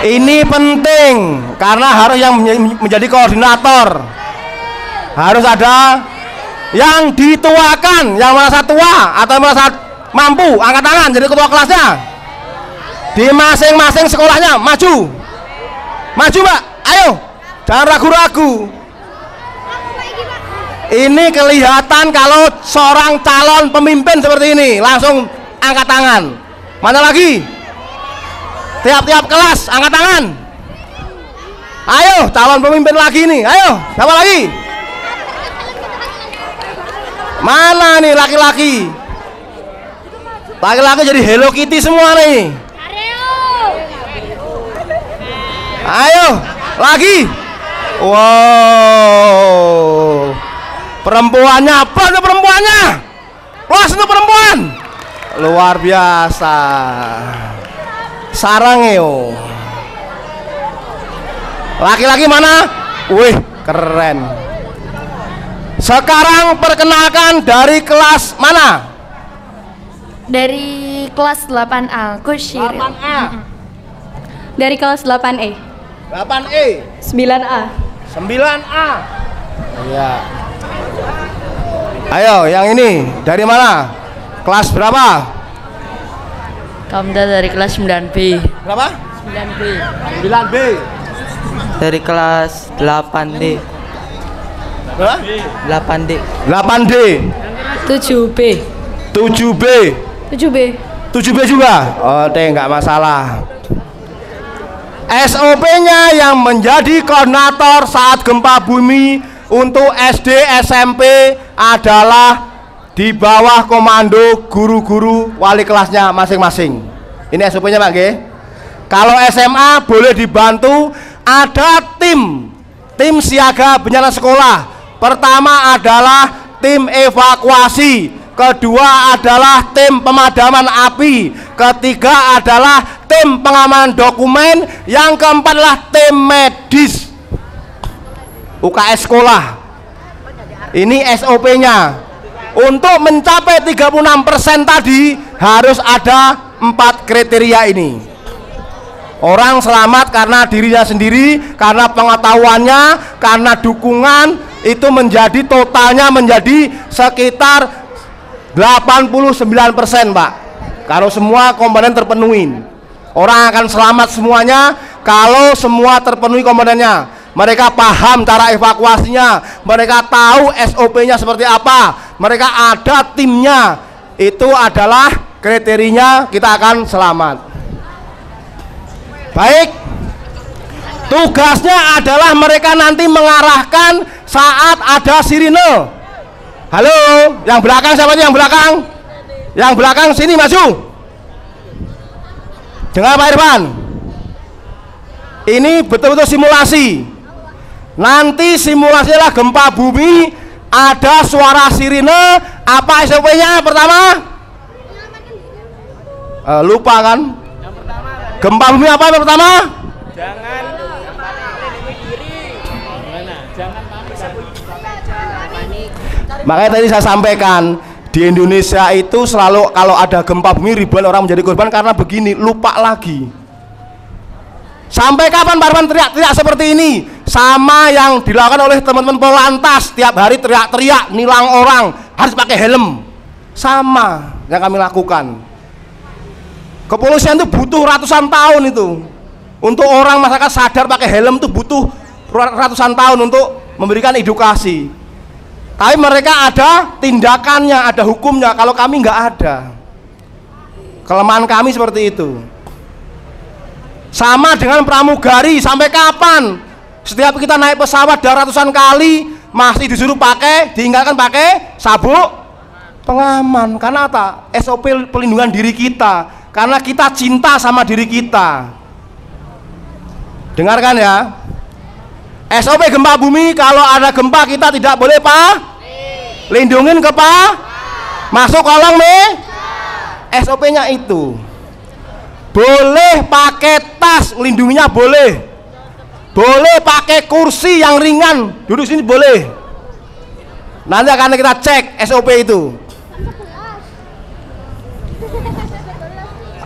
Ini penting karena harus yang menjadi koordinator. Harus ada yang dituakan, yang merasa tua atau merasa mampu, angkat tangan jadi ketua kelasnya. Di masing-masing sekolahnya maju. Maju, Mbak. Ayo. Jangan ragu-ragu. Ini kelihatan kalau seorang calon pemimpin seperti ini. Langsung angkat tangan. Mana lagi? Tiap-tiap kelas angkat tangan. Ayo, calon pemimpin lagi nih. Ayo, siapa lagi? Mana nih laki-laki? Laki-laki jadi Hello Kitty semua nih. Ayo, lagi. Wow. Perempuannya apa untuk perempuannya? Plus untuk perempuan. Luar biasa. Sarangeo. Laki-laki mana? Wih, keren. Sekarang perkenalkan dari kelas mana? Dari kelas 8A, Kusyir. 8A. Dari kelas 8E. 8E. 9A. 9A. Iya. Ayo, yang ini dari mana? Kelas berapa? Kamda dari kelas 9B. Berapa? 9B. 9B. Dari kelas 8D. 8D. 8D. 7B. 7B. 7B. 7B juga? Oh, nggak masalah. SOP-nya yang menjadi koordinator saat gempa bumi untuk SD SMP adalah di bawah komando guru-guru wali kelasnya masing-masing. Ini SOP-nya Pak G. Kalau SMA boleh dibantu, ada tim siaga bencana sekolah. Pertama adalah tim evakuasi, kedua adalah tim pemadaman api, ketiga adalah tim pengamanan dokumen, yang keempat adalah tim medis UKS sekolah. Ini SOP-nya. Untuk mencapai 36% tadi harus ada 4 kriteria ini. Orang selamat karena dirinya sendiri, karena pengetahuannya, karena dukungan, itu menjadi totalnya menjadi sekitar 89% Pak. Kalau semua komponen terpenuhi, orang akan selamat semuanya kalau semua terpenuhi komponennya. Mereka paham cara evakuasinya, mereka tahu SOP-nya seperti apa, mereka ada timnya. Itu adalah kriterianya, kita akan selamat. Baik, tugasnya adalah mereka nanti mengarahkan saat ada sirine. Halo, yang belakang siapa yang belakang? Yang belakang sini maju. Dengar Pak Irfan, ini betul-betul simulasi. Nanti simulasinya gempa bumi, ada suara sirine. Apa SOP-nya pertama? Lupa kan? Gempa bumi apa yang pertama? Makanya tadi saya sampaikan, di Indonesia itu selalu kalau ada gempa bumi ribuan orang menjadi korban karena begini, lupa lagi. Sampai kapan Pak Arman teriak-teriak seperti ini? Sama yang dilakukan oleh teman-teman Polantas, tiap hari teriak-teriak nilang orang harus pakai helm. Sama yang kami lakukan. Kepolisian itu butuh ratusan tahun itu. Untuk orang masyarakat sadar pakai helm itu butuh ratusan tahun untuk memberikan edukasi. Tapi mereka ada tindakannya, ada hukumnya. Kalau kami nggak ada. Kelemahan kami seperti itu. Sama dengan pramugari, sampai kapan? Setiap kita naik pesawat ratusan kali masih disuruh pakai, diingatkan pakai sabuk pengaman. Karena apa? SOP pelindungan diri kita. Karena kita cinta sama diri kita. Dengarkan ya. SOP gempa bumi, kalau ada gempa kita tidak boleh lindungin ke masuk kolong nih. SOP-nya itu. Boleh pakai tas, lindunginya boleh. Boleh pakai kursi yang ringan, duduk sini boleh. Nanti akan kita cek SOP itu.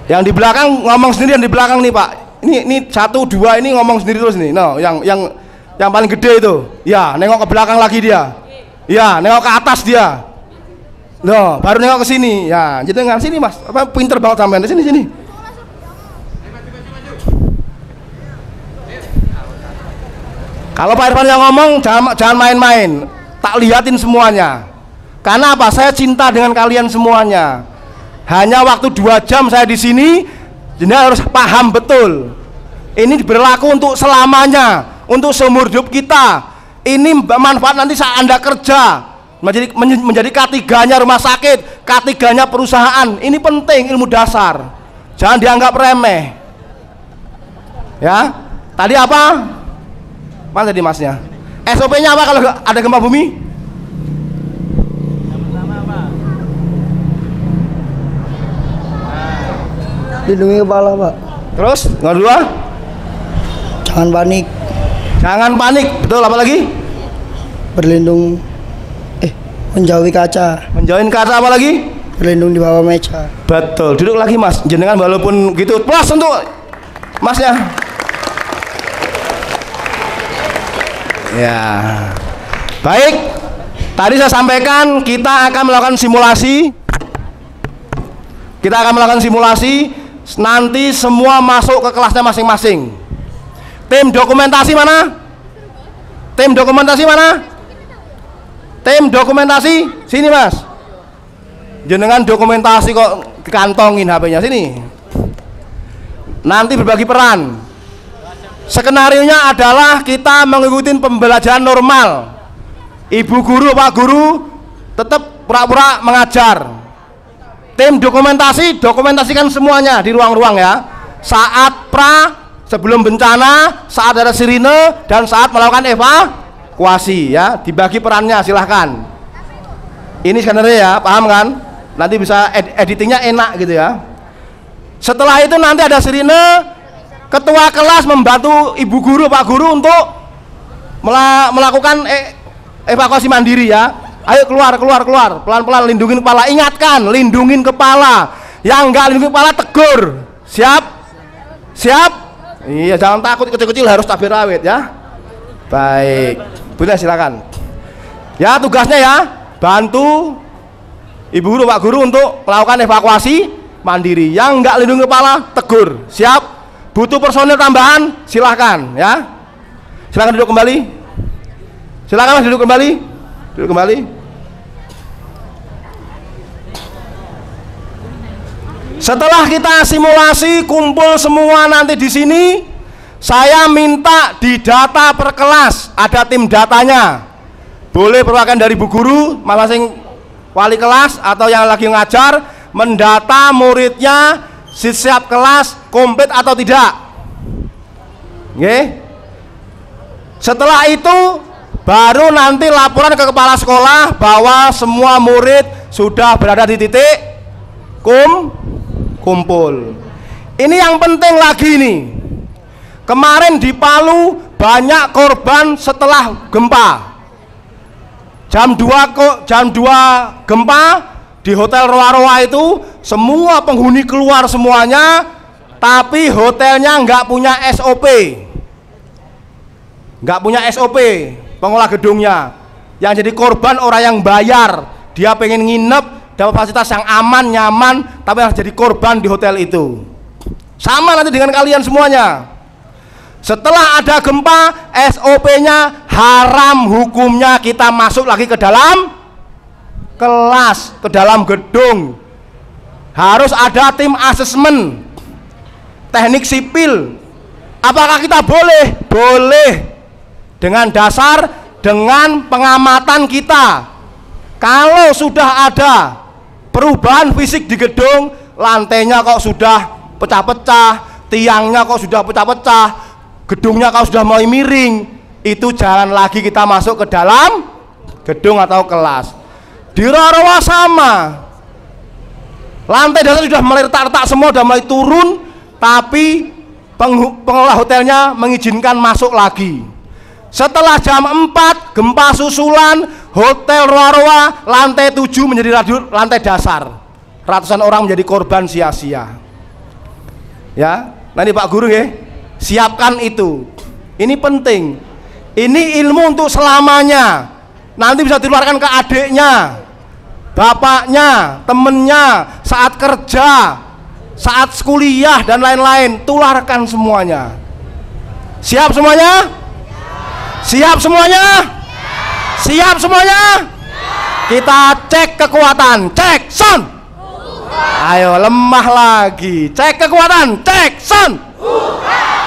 Yang di belakang ngomong sendiri, yang di belakang nih Pak. Ini 1, 2 ini ngomong sendiri terus nih. No, yang paling gede itu. Ya, nengok ke belakang lagi dia. Ya, nengok ke atas dia. No, baru nengok ke sini. Ya, jadi dengan sini Mas. Apa pinter banget sampean. Di sini. Kalau Pak Irfan yang ngomong jangan main-main. Tak liatin semuanya. Karena apa? Saya cinta dengan kalian semuanya. Hanya waktu 2 jam saya di sini, jadi harus paham betul. Ini berlaku untuk selamanya, untuk seumur hidup kita. Ini manfaat nanti saat Anda kerja, menjadi K3-nya rumah sakit, K3-nya perusahaan. Ini penting, ilmu dasar. Jangan dianggap remeh. Ya, tadi apa? Mana tadi Masnya? SOP-nya apa kalau ada gempa bumi? Lindungi kepala Pak. Terus yang kedua? Jangan panik. Jangan panik. Betul, apa lagi? Berlindung. Menjauhi kaca. Menjauhin kaca, apa lagi? Berlindung di bawah meja. Betul. Duduk lagi Mas. Jenengan walaupun gitu, plus untuk Masnya. Ya. Baik. Tadi saya sampaikan kita akan melakukan simulasi. Nanti semua masuk ke kelasnya masing-masing. Tim dokumentasi mana? Tim dokumentasi, sini Mas. Jenengan dokumentasi kok kantongin HP-nya, sini. Nanti berbagi peran. Skenarionya adalah kita mengikuti pembelajaran normal. Ibu guru, Pak guru tetap pura-pura mengajar. Tim dokumentasi, dokumentasikan semuanya di ruang-ruang ya. Saat sebelum bencana, saat ada sirine, dan saat melakukan evakuasi ya. Dibagi perannya, silahkan. Ini skenario ya, paham kan? Nanti bisa editingnya enak gitu ya. Setelah itu nanti ada sirine, ketua kelas membantu ibu guru, Pak guru untuk melakukan evakuasi mandiri ya. Ayo keluar, pelan-pelan lindungin kepala. Ingatkan, lindungin kepala. Yang enggak lindungin kepala tegur. Siap? Iya, jangan takut, kecil-kecil harus cabai rawit ya. Baik, Bunda silakan. Ya, tugasnya ya, bantu ibu guru, Pak guru untuk melakukan evakuasi mandiri. Yang enggak lindungi kepala tegur. Siap? Butuh personil tambahan, silahkan ya. Silahkan duduk kembali. Silahkan Mas, duduk kembali. Duduk kembali. Setelah kita simulasi kumpul semua nanti di sini, saya minta di data per kelas ada tim datanya. Boleh perwakilan dari bu guru, masing-masing wali kelas atau yang lagi ngajar mendata muridnya setiap kelas komplit atau tidak. Oke. Setelah itu baru nanti laporan ke kepala sekolah bahwa semua murid sudah berada di titik kumpul. Ini yang penting lagi nih. Kemarin di Palu banyak korban setelah gempa. Jam 2 gempa di Hotel Roa-Roa itu semua penghuni keluar semuanya, tapi hotelnya nggak punya SOP. Nggak punya SOP pengelola gedungnya. Yang jadi korban orang yang bayar. Dia pengen nginep dapat fasilitas yang aman, nyaman, tapi harus jadi korban di hotel itu. Sama nanti dengan kalian semuanya. Setelah ada gempa, SOP-nya haram hukumnya kita masuk lagi ke dalam kelas, ke dalam gedung. Harus ada tim asesmen teknik sipil. Apakah kita boleh? Boleh. Dengan dasar dengan pengamatan kita. Kalau sudah ada perubahan fisik di gedung, lantainya kok sudah pecah-pecah, tiangnya kok sudah pecah-pecah, gedungnya kalau sudah mulai miring, itu jangan lagi kita masuk ke dalam gedung atau kelas. Di Roa-Roa sama, lantai dasar sudah mulai retak-retak semua, sudah mulai turun, tapi pengelola hotelnya mengizinkan masuk lagi. Setelah jam 4 gempa susulan, Hotel Roa-Roa lantai 7 menjadi lantai dasar. Ratusan orang menjadi korban sia-sia. Ya, nanti Pak Guru ya, siapkan itu. Ini penting. Ini ilmu untuk selamanya. Nanti bisa dikeluarkan ke adiknya, bapaknya, temennya, saat kerja, saat kuliah dan lain-lain. Tularkan semuanya. Siap semuanya? Siap semuanya? Siap semuanya? Kita cek kekuatan. Cek son. Ayo lemah lagi. Cek kekuatan. Cek son.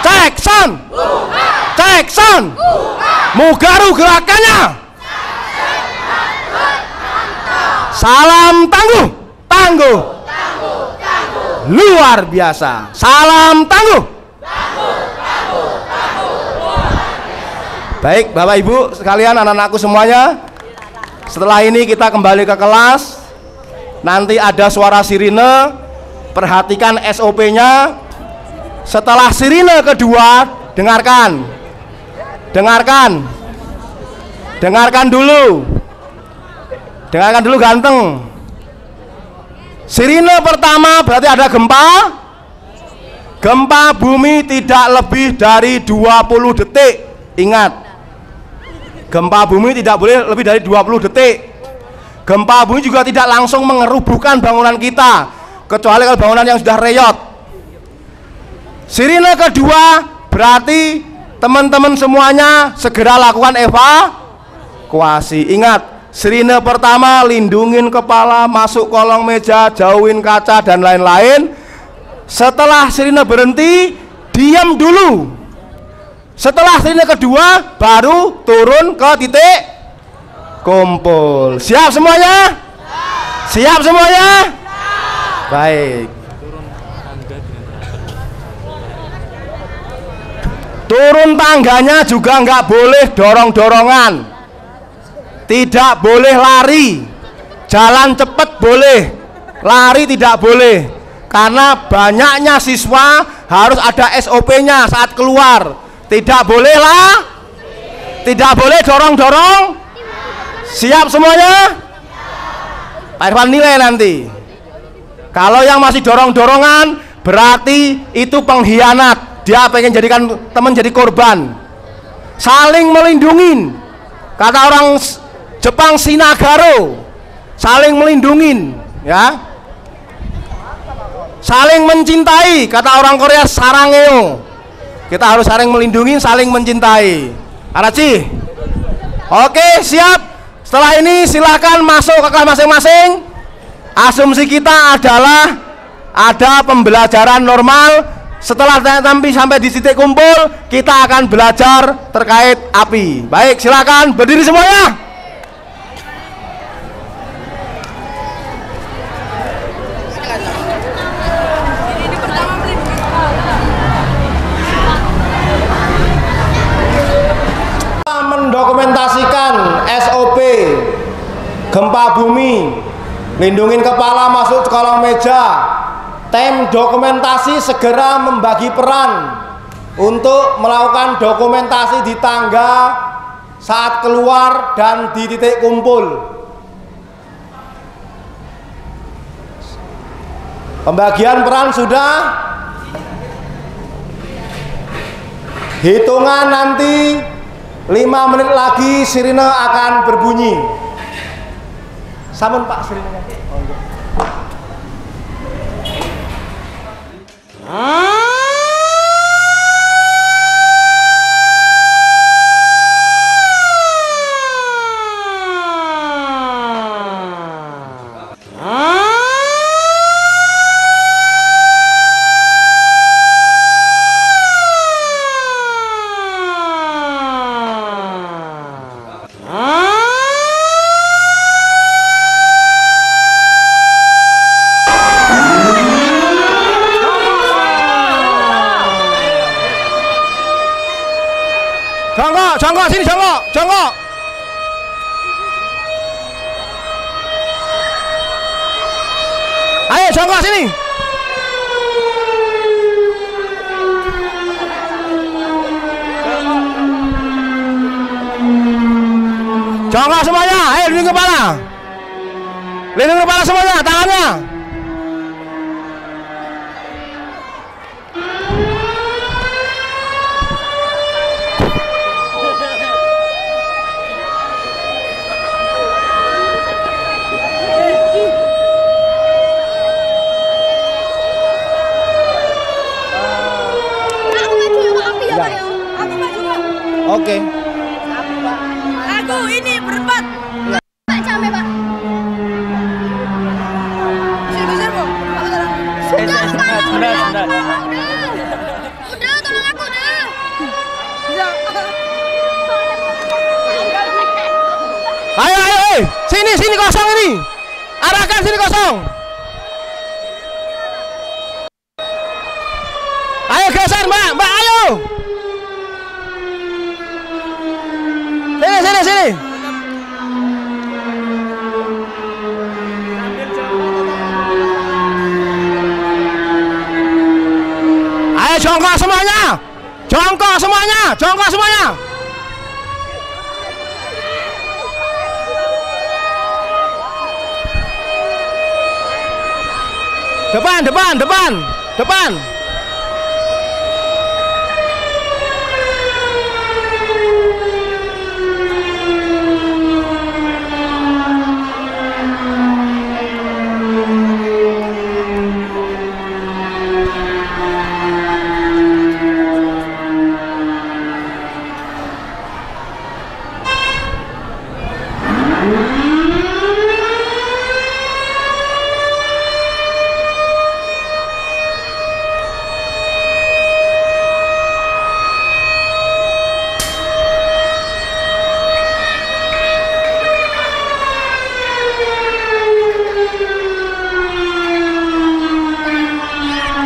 Cek son. Cek son. Mugaru gerakannya. Salam tangguh. Tangguh. Luar biasa. Salam tangguh. Baik Bapak Ibu sekalian, anak-anakku semuanya, setelah ini kita kembali ke kelas. Nanti ada suara sirine, perhatikan SOP-nya. Setelah sirine kedua, dengarkan dulu ganteng. Sirine pertama berarti ada gempa bumi tidak lebih dari 20 detik. Ingat, gempa bumi tidak boleh lebih dari 20 detik. Gempa bumi juga tidak langsung mengerubuhkan bangunan kita, kecuali kalau bangunan yang sudah reyot. Sirine kedua berarti teman-teman semuanya segera lakukan evakuasi. Ingat, Sirine pertama lindungin kepala, masuk kolong meja, jauhin kaca dan lain-lain. Setelah sirine berhenti, diam dulu. Setelah sirine kedua baru turun ke titik kumpul. Siap semuanya? Siap semuanya? Baik. Turun tangganya juga nggak boleh dorong-dorongan, tidak boleh lari. Jalan cepat boleh, lari tidak boleh, karena banyaknya siswa harus ada SOP-nya saat keluar. Tidak boleh lah, tidak boleh dorong-dorong. Siap semuanya? Pak Irfan nilai nanti. Kalau yang masih dorong-dorongan berarti itu pengkhianat. Dia pengen jadikan teman jadi korban. Saling melindungin, kata orang Jepang sinagaro, saling melindungin, ya. Saling mencintai, kata orang Korea sarangeo. Kita harus saling melindungi, saling mencintai. Araci, oke siap. Setelah ini silakan masuk ke kelas masing-masing. Asumsi kita adalah ada pembelajaran normal. Setelah sampai di titik kumpul, kita akan belajar terkait api. Baik, silakan berdiri semuanya. Mendokumentasikan SOP gempa bumi, lindungin kepala, masuk ke kolong meja. Tim dokumentasi segera membagi peran untuk melakukan dokumentasi di tangga saat keluar dan di titik kumpul. Pembagian peran sudah. Hitungan nanti 5 menit lagi sirine akan berbunyi. Sampun Pak sirinenya. Jongkok sini, jongkok. Ayo jongkok sini. Jongkok semuanya, ayo lindungi kepala. Lindungi kepala semuanya, tangannya. Oke. Aku ini berempat. Pak Came, Pak. Sudah, tolong aku udah. Ayo, sini kosong ini. Arahkan sini kosong. Ayo geser, Mbak, ayo. Sini. Ayo jongkok semuanya. Depan.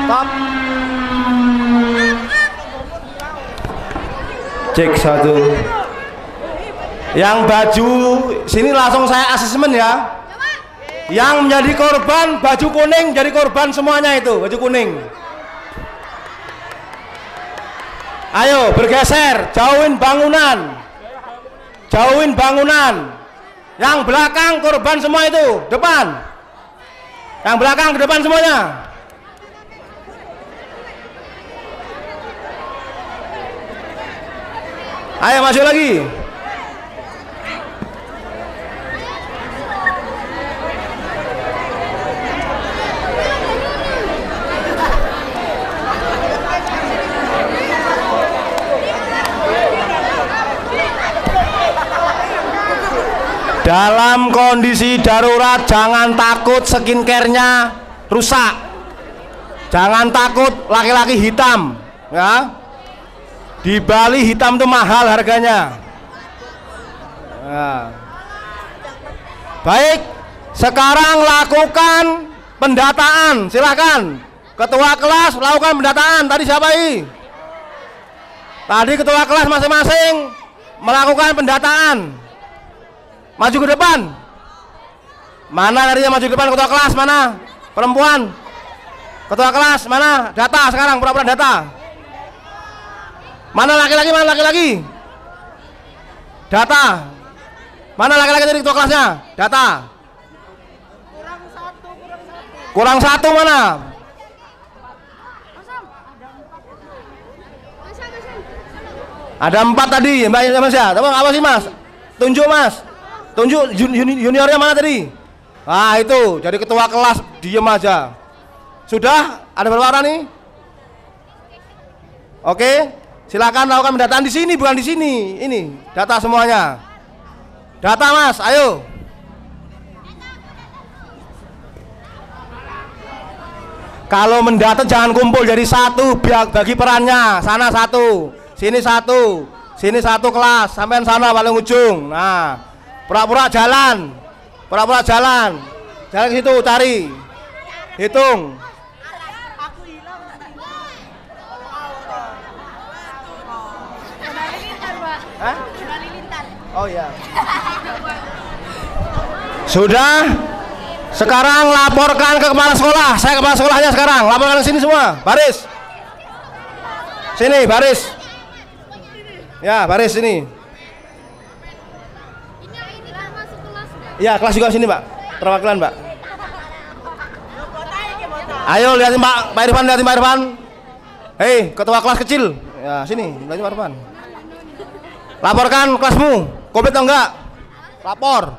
Stop. Cek 1. Yang baju sini langsung saya asesmen ya. Yang menjadi korban baju kuning jadi korban semuanya itu, baju kuning. Ayo bergeser, jauhin bangunan. Jauhin bangunan. Yang belakang korban semua itu, depan. Yang belakang ke depan semuanya. Ayo maju lagi. Dalam kondisi darurat jangan takut skincare-nya rusak. Jangan takut laki-laki hitam, ya. Di Bali hitam itu mahal harganya. Ya. Baik, sekarang lakukan pendataan. Silakan. Ketua kelas lakukan pendataan. Tadi siapa ini? Tadi ketua kelas masing-masing melakukan pendataan. Maju ke depan. Mana tadinya maju ke depan ketua kelas? Mana? Perempuan. Ketua kelas mana? Data sekarang, pura-pura data. Mana laki-laki? Mana laki-laki? Data. Mana laki-laki tadi ketua kelasnya? Data. Kurang satu mana? Ada 4 tadi, Mbak Indonesia. Apa sih Mas? Tunjuk Mas. Tunjuk juniornya mana tadi? Nah itu, jadi ketua kelas diem aja. Sudah? Ada berapa orang nih? Oke, silakan lakukan pendataan di sini, bukan di sini. Ini data semuanya. Data Mas, ayo. Kalau mendata jangan kumpul jadi satu, bagi perannya. Sana satu, sini satu, sini satu kelas, sampai sana paling ujung. Nah. Pura-pura jalan, jalan ke situ cari, hitung. Hah? Oh iya. Sudah. Sekarang laporkan ke kepala sekolah. Saya kepala sekolahnya sekarang. Laporkan ke sini semua. Baris. Sini baris. Ya baris sini. Ya, kelas juga sini, Pak. Perwakilan, Pak. Ayo lihatin Pak Irfan, lihatin Pak Irfan. Hei, ketua kelas kecil. Ya, sini, lihatin Pak Irfan. Laporkan kelasmu, komplit atau enggak? Lapor.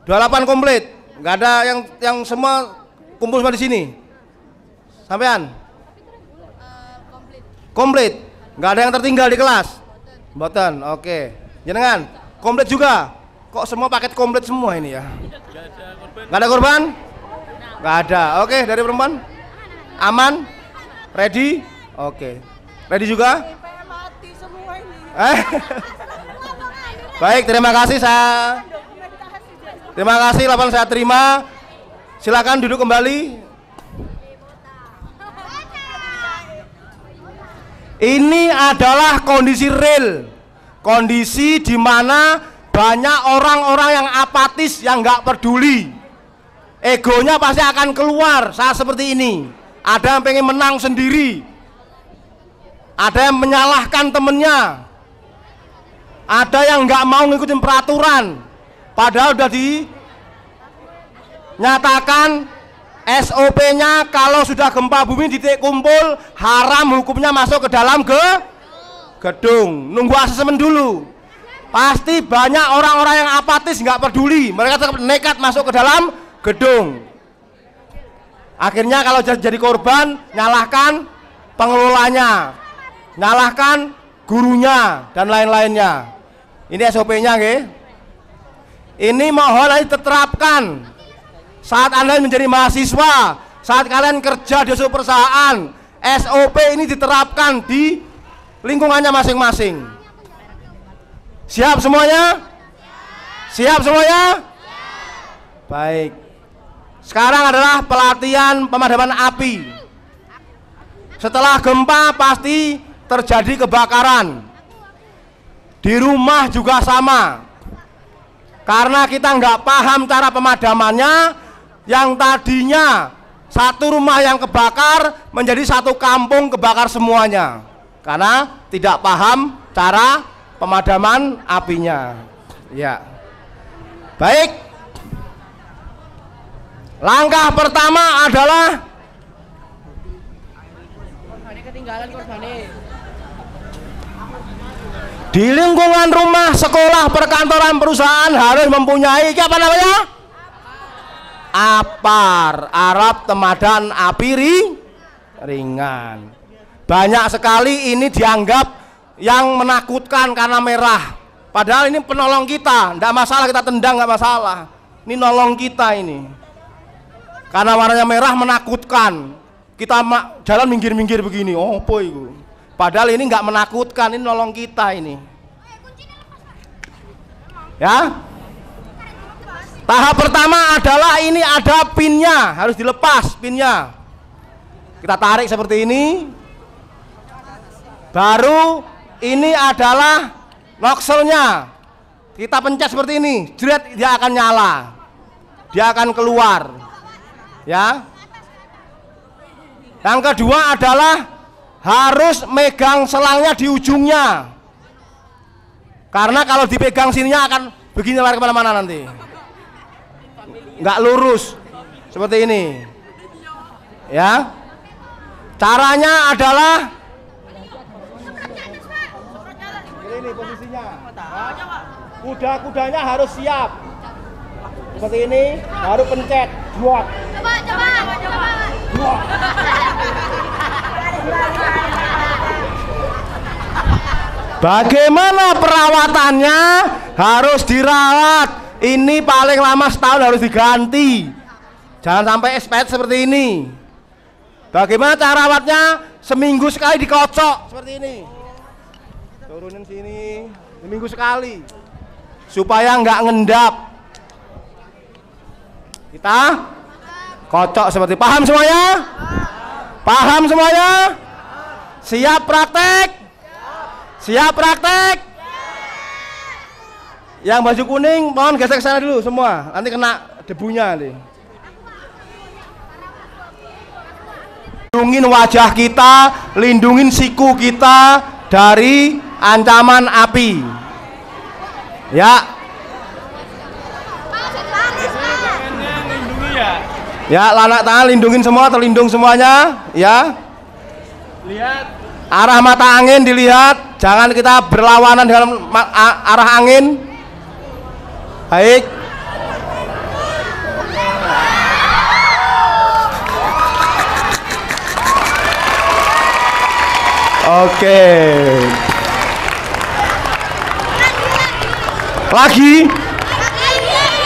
28 komplit. Enggak ada yang semua kumpul semua di sini. Sampean? Komplit. Enggak ada yang tertinggal di kelas. Mboten. Oke. Jenengan komplit juga. Kok semua paket komplit semua ini ya? Gak ada korban? Gak ada. Oke, dari perempuan? Aman? Ready? Oke. Ready juga? Baik, terima kasih Terima kasih, laporan saya terima. Silakan duduk kembali. Ini adalah kondisi real. Kondisi di mana banyak orang-orang yang apatis, yang nggak peduli. Egonya pasti akan keluar saat seperti ini. Ada yang pengen menang sendiri. Ada yang menyalahkan temennya. Ada yang nggak mau ngikutin peraturan. Padahal udah dinyatakan SOP-nya kalau sudah gempa bumi di titik kumpul, haram hukumnya masuk ke dalam gedung. Nunggu asesmen dulu. Pasti banyak orang-orang yang apatis, nggak peduli, mereka tetap nekat masuk ke dalam gedung. Akhirnya kalau jadi korban, nyalahkan pengelolanya, nyalahkan gurunya dan lain-lainnya. Ini SOP-nya, nggih. Ini mohon diterapkan saat Anda menjadi mahasiswa, saat kalian kerja di suatu perusahaan. SOP ini diterapkan di lingkungannya masing-masing. Siap semuanya? Siap semuanya? Baik. Sekarang adalah pelatihan pemadaman api. Setelah gempa pasti terjadi kebakaran. Di rumah juga sama. Karena kita nggak paham cara pemadamannya, yang tadinya satu rumah yang kebakar menjadi satu kampung kebakar semuanya. Karena tidak paham cara pemadaman apinya. Ya. Baik. Langkah pertama adalah di lingkungan rumah, sekolah, perkantoran, perusahaan harus mempunyai apa namanya? APAR, alat pemadaman api ringan. Banyak sekali ini dianggap yang menakutkan karena merah. Padahal ini penolong kita, tidak masalah kita tendang, nggak masalah. Ini nolong kita ini. Karena warnanya merah menakutkan. Kita jalan minggir-minggir begini, oh apa itu? Padahal ini nggak menakutkan, ini nolong kita ini. Ya. Tahap pertama adalah ini ada pinnya, harus dilepas pinnya. Kita tarik seperti ini. Baru ini adalah nokselnya. Kita pencet seperti ini, jret, dia akan nyala. Dia akan keluar. Ya. Yang kedua adalah harus megang selangnya di ujungnya. Karena kalau dipegang sininya akan begini lari kemana-mana nanti. Nggak lurus seperti ini. Ya. Caranya adalah ini posisinya. Kuda-kudanya harus siap. Seperti ini, baru pencet. Buat. Coba. Bagaimana perawatannya? Harus dirawat. Ini paling lama setahun harus diganti. Jangan sampai expired seperti ini. Bagaimana cara rawatnya? Seminggu sekali dikocok seperti ini. Turunin sini, seminggu sekali. Supaya nggak ngendap. Kita kocok seperti, paham semuanya? Paham semuanya? Siap praktek? Siap praktek? Yang baju kuning mohon gesek sana dulu semua, nanti kena debunya nih. Lindungin wajah kita, lindungin siku kita dari ancaman api. Ya. Ya, lanak tangan lindungin semua, terlindung semuanya, ya. Lihat arah mata angin, dilihat, jangan kita berlawanan dengan arah angin. Baik. Oke. Lagi?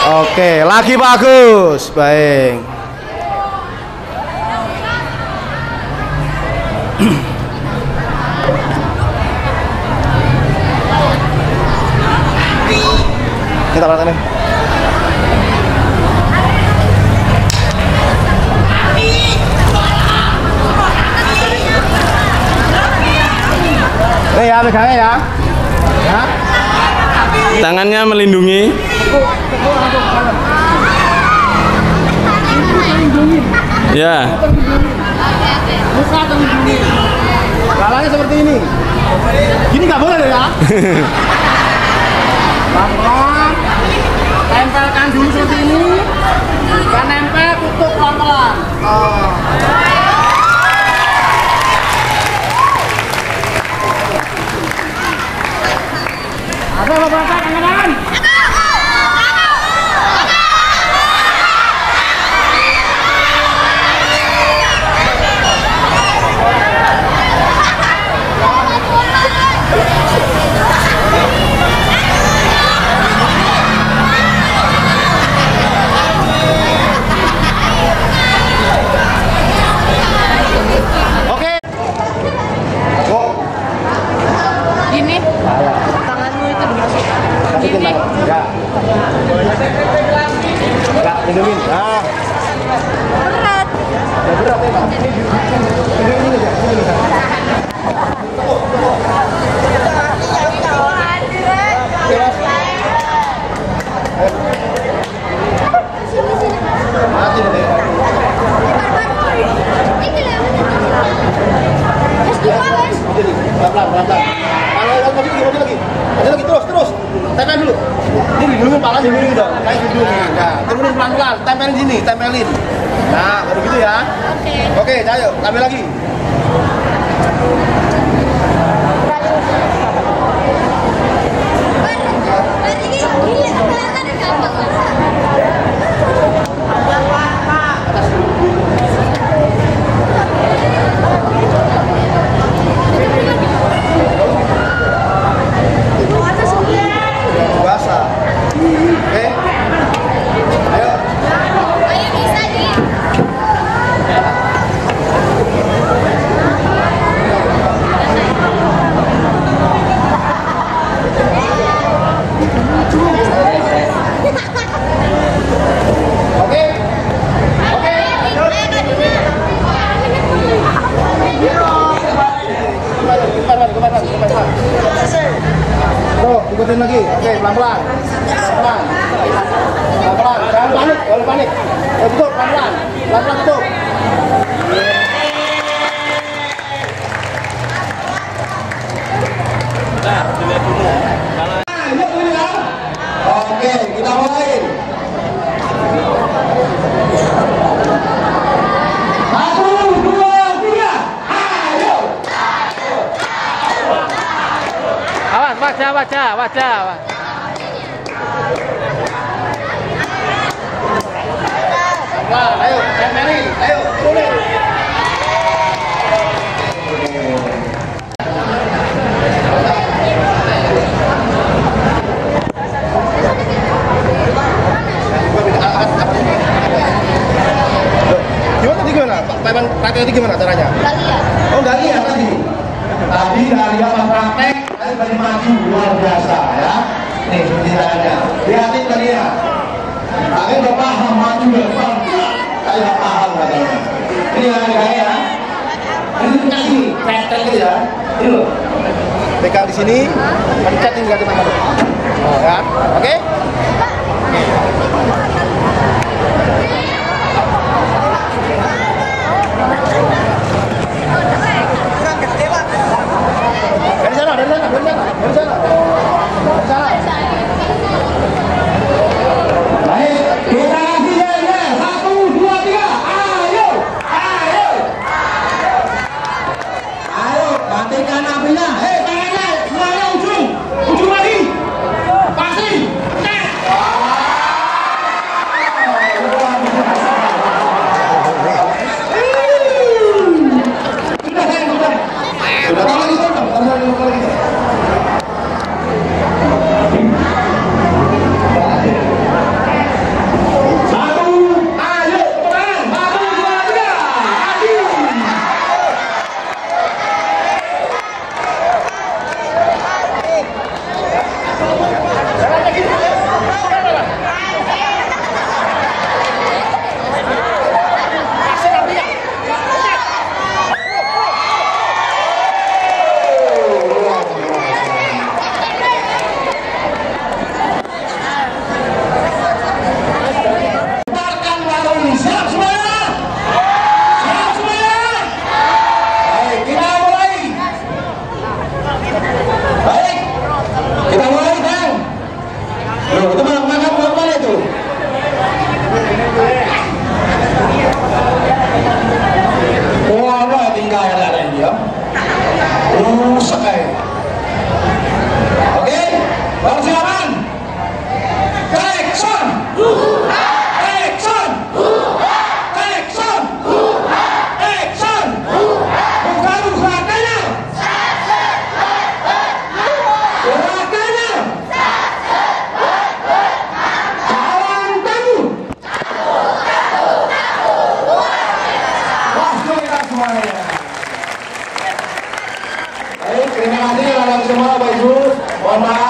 Oke, lagi bagus. Baik. Kita perhatikan. Nih ya, pegangnya ya. Ya. Tangannya melindungi. Ya. Muka terlindungi. Jalannya seperti ini. Gini nggak boleh ya. Pelan-pelan. Tempelkan dulu seperti ini. Dan nempel, tutup pelan-pelan. Ada beberapa tangan. Gini, tanganmu itu Oke, ayo, ambil lagi. Basah. Oke. Ayo. Ayo bisa nih. Oke. Oke. Tuh, ikutin lagi. Oke, pelan-pelan. Pelan-pelan. Pelan-pelan. Jangan panik, boleh panik. Tutup, pelan-pelan. Pelan-pelan tutup. Nah, dilihat dulu. Oke, kita mulai. Satu, dua, tiga. Ayo. Awas, wajah. Ayo, Mary. Ayo, tulis. Gimana? Praktek itu gimana caranya? Nggak lihat. Oh, nggak lihat tadi. Tadi nggak lihat pas praktek, tadi balik maju luar biasa ya. Nih seperti caranya. Lihatin tadi ya. Tapi udah paham maju depan. Saya paham katanya. Ini yang ya. Ini kasih praktek gitu ya. Ini loh. Pegang di sini, pencet ini ganti tangan. Oh, ya. Oke? Dari sana. Baik, kita kasih ya. 1, 2, 3. Ayo, matikan apinya. Tangannya semuanya ujung lagi. Pasti. Terima kasih anak semua Bapak Ibu. Mohon maaf.